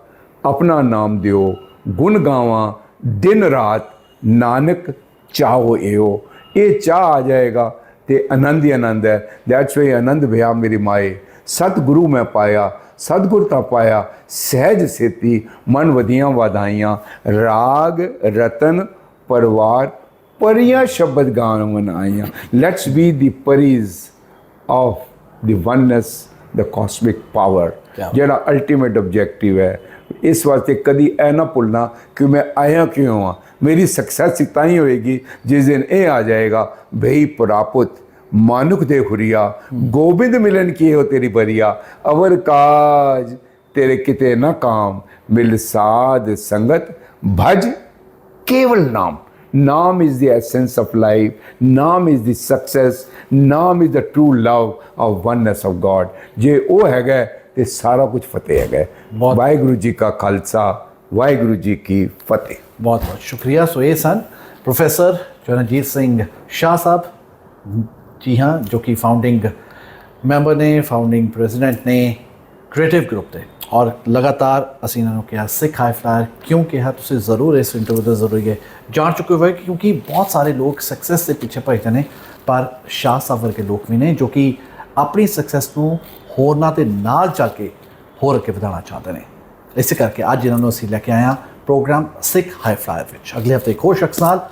ਆਪਣਾ ਨਾਮ ਦਿਓ, ਗੁਣ ਗਾਵਾਂ ਦਿਨ ਰਾਤ ਨਾਨਕ ਚਾਹੋ ਇਹੋ। ਇਹ ਚਾਹ ਆ ਜਾਏਗਾ ਤੇ ਆਨੰਦ ਹੀ ਆਨੰਦ ਹੈ। ਦੈਟਸ ਵਾਈ ਆਨੰਦ ਭਇਆ ਮੇਰੀ ਮਾਏ, ਸਤਿਗੁਰੂ ਮੈਂ ਪਾਇਆ, ਸਤਿਗੁਰ ਤਾਂ ਪਾਇਆ ਸਹਿਜ ਸੇਤੀ, ਮਨ ਵਧੀਆਂ ਵਧਾਈਆਂ, ਰਾਗ ਰਤਨ ਪਰਿਵਾਰ ਪਰੀਆਂ ਸ਼ਬਦ ਗਾਵਨ ਆਈਆਂ। Let's B the ਪਰੀਜ਼ of the oneness, the ਕਾਸਮਿਕ power, ਜਿਹੜਾ ਅਲਟੀਮੇਟ ਆਬਜੈਕਟਿਵ ਹੈ। ਇਸ ਵਾਸਤੇ ਕਦੀ ਇਹ ਨਾ ਭੁੱਲਣਾ ਕਿ ਮੈਂ ਆਇਆ ਕਿਉਂ ਆ। ਮੇਰੀ ਸਕਸੈਸ ਤਾਂ ਹੀ ਹੋਏਗੀ ਜਿਸ ਦਿਨ ਇਹ ਆ ਜਾਏਗਾ, ਭਈ ਪ੍ਰਾਪਤ ਮਾਨੁਖ ਦੇ ਹੁਰੀਆ, ਗੋਬਿੰਦ ਮਿਲਨ ਕੀ ਹੋ ਤੇਰੀ ਬਰੀਆ, ਅਵਰ ਕਾਜ तेरे किते न काम, मिल साध संगत भज केवल नाम। नाम is the essence of life, नाम is the success, नाम is the true love of oneness of God। जे ਉਹ ਹੈਗਾ ਤੇ ਸਾਰਾ ਕੁਝ ਫਤਿਹ ਹੈਗਾ। ਵਾਹਿਗੁਰੂ ਜੀ ਕਾ ਖਾਲਸਾ, ਵਾਹਿਗੁਰੂ ਜੀ ਕੀ ਫਤਿਹ। बहुत बहुत शुक्रिया। सो ये सन प्रोफेसर चरणजीत सिंह शाह साहब, जी हाँ, जो कि फाउंडिंग मैंबर ने, फाउंडिंग प्रेजिडेंट ने क्रिएटिव ग्रुप ਦੇ। और लगातार ਅਸੀਂ ਇਹਨਾਂ ਨੂੰ ਕਿਹਾ ਸਿੱਖ ਹਾਈ ਫਲਾਇਰ ਕਿਉਂ ਕਿਹਾ, ਤੁਸੀਂ ਜ਼ਰੂਰ ਇਸ ਇੰਟਰਵਿਊ ਦੇ ਜ਼ਰੀਏ ਜਾਣ ਚੁੱਕੇ ਹੋਏ, ਕਿਉਂਕਿ ਬਹੁਤ ਸਾਰੇ ਲੋਕ ਸਕਸੈਸ ਦੇ ਪਿੱਛੇ ਭੱਜਦੇ ਨੇ, ਪਰ ਸ਼ਾਹ ਸਾਹਿਬ ਵਰਗੇ ਲੋਕ ਵੀ ਨੇ ਜੋ ਕਿ ਆਪਣੀ ਸਕਸੈਸ ਨੂੰ ਹੋਰਨਾਂ ਦੇ ਨਾਲ ਚੱਲ ਕੇ ਹੋਰ ਅੱਗੇ ਵਧਾਉਣਾ ਚਾਹੁੰਦੇ ਨੇ। ਇਸੇ ਕਰਕੇ ਅੱਜ ਇਹਨਾਂ ਨੂੰ ਅਸੀਂ ਲੈ ਕੇ ਆਏ ਹਾਂ ਪ੍ਰੋਗਰਾਮ ਸਿੱਖ ਹਾਈ ਫਲਾਇਰ ਵਿੱਚ। ਅਗਲੇ ਹਫਤੇ ਇੱਕ ਹੋਰ ਸ਼ਖਸ ਨਾਲ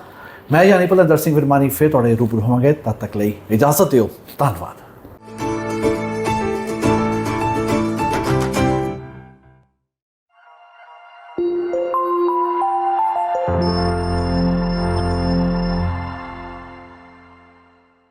ਮੈਂ ਯਾਨੀ ਭੁਲੰਦਰ ਸਿੰਘ ਵਿਰਮਾਨੀ ਫਿਰ ਤੁਹਾਡੇ ਰੂਬਰੂ ਹੋਵਾਂਗੇ। ਤਦ ਤੱਕ ਲਈ ਇਜਾਜ਼ਤ ਦਿਓ। ਧੰਨਵਾਦ।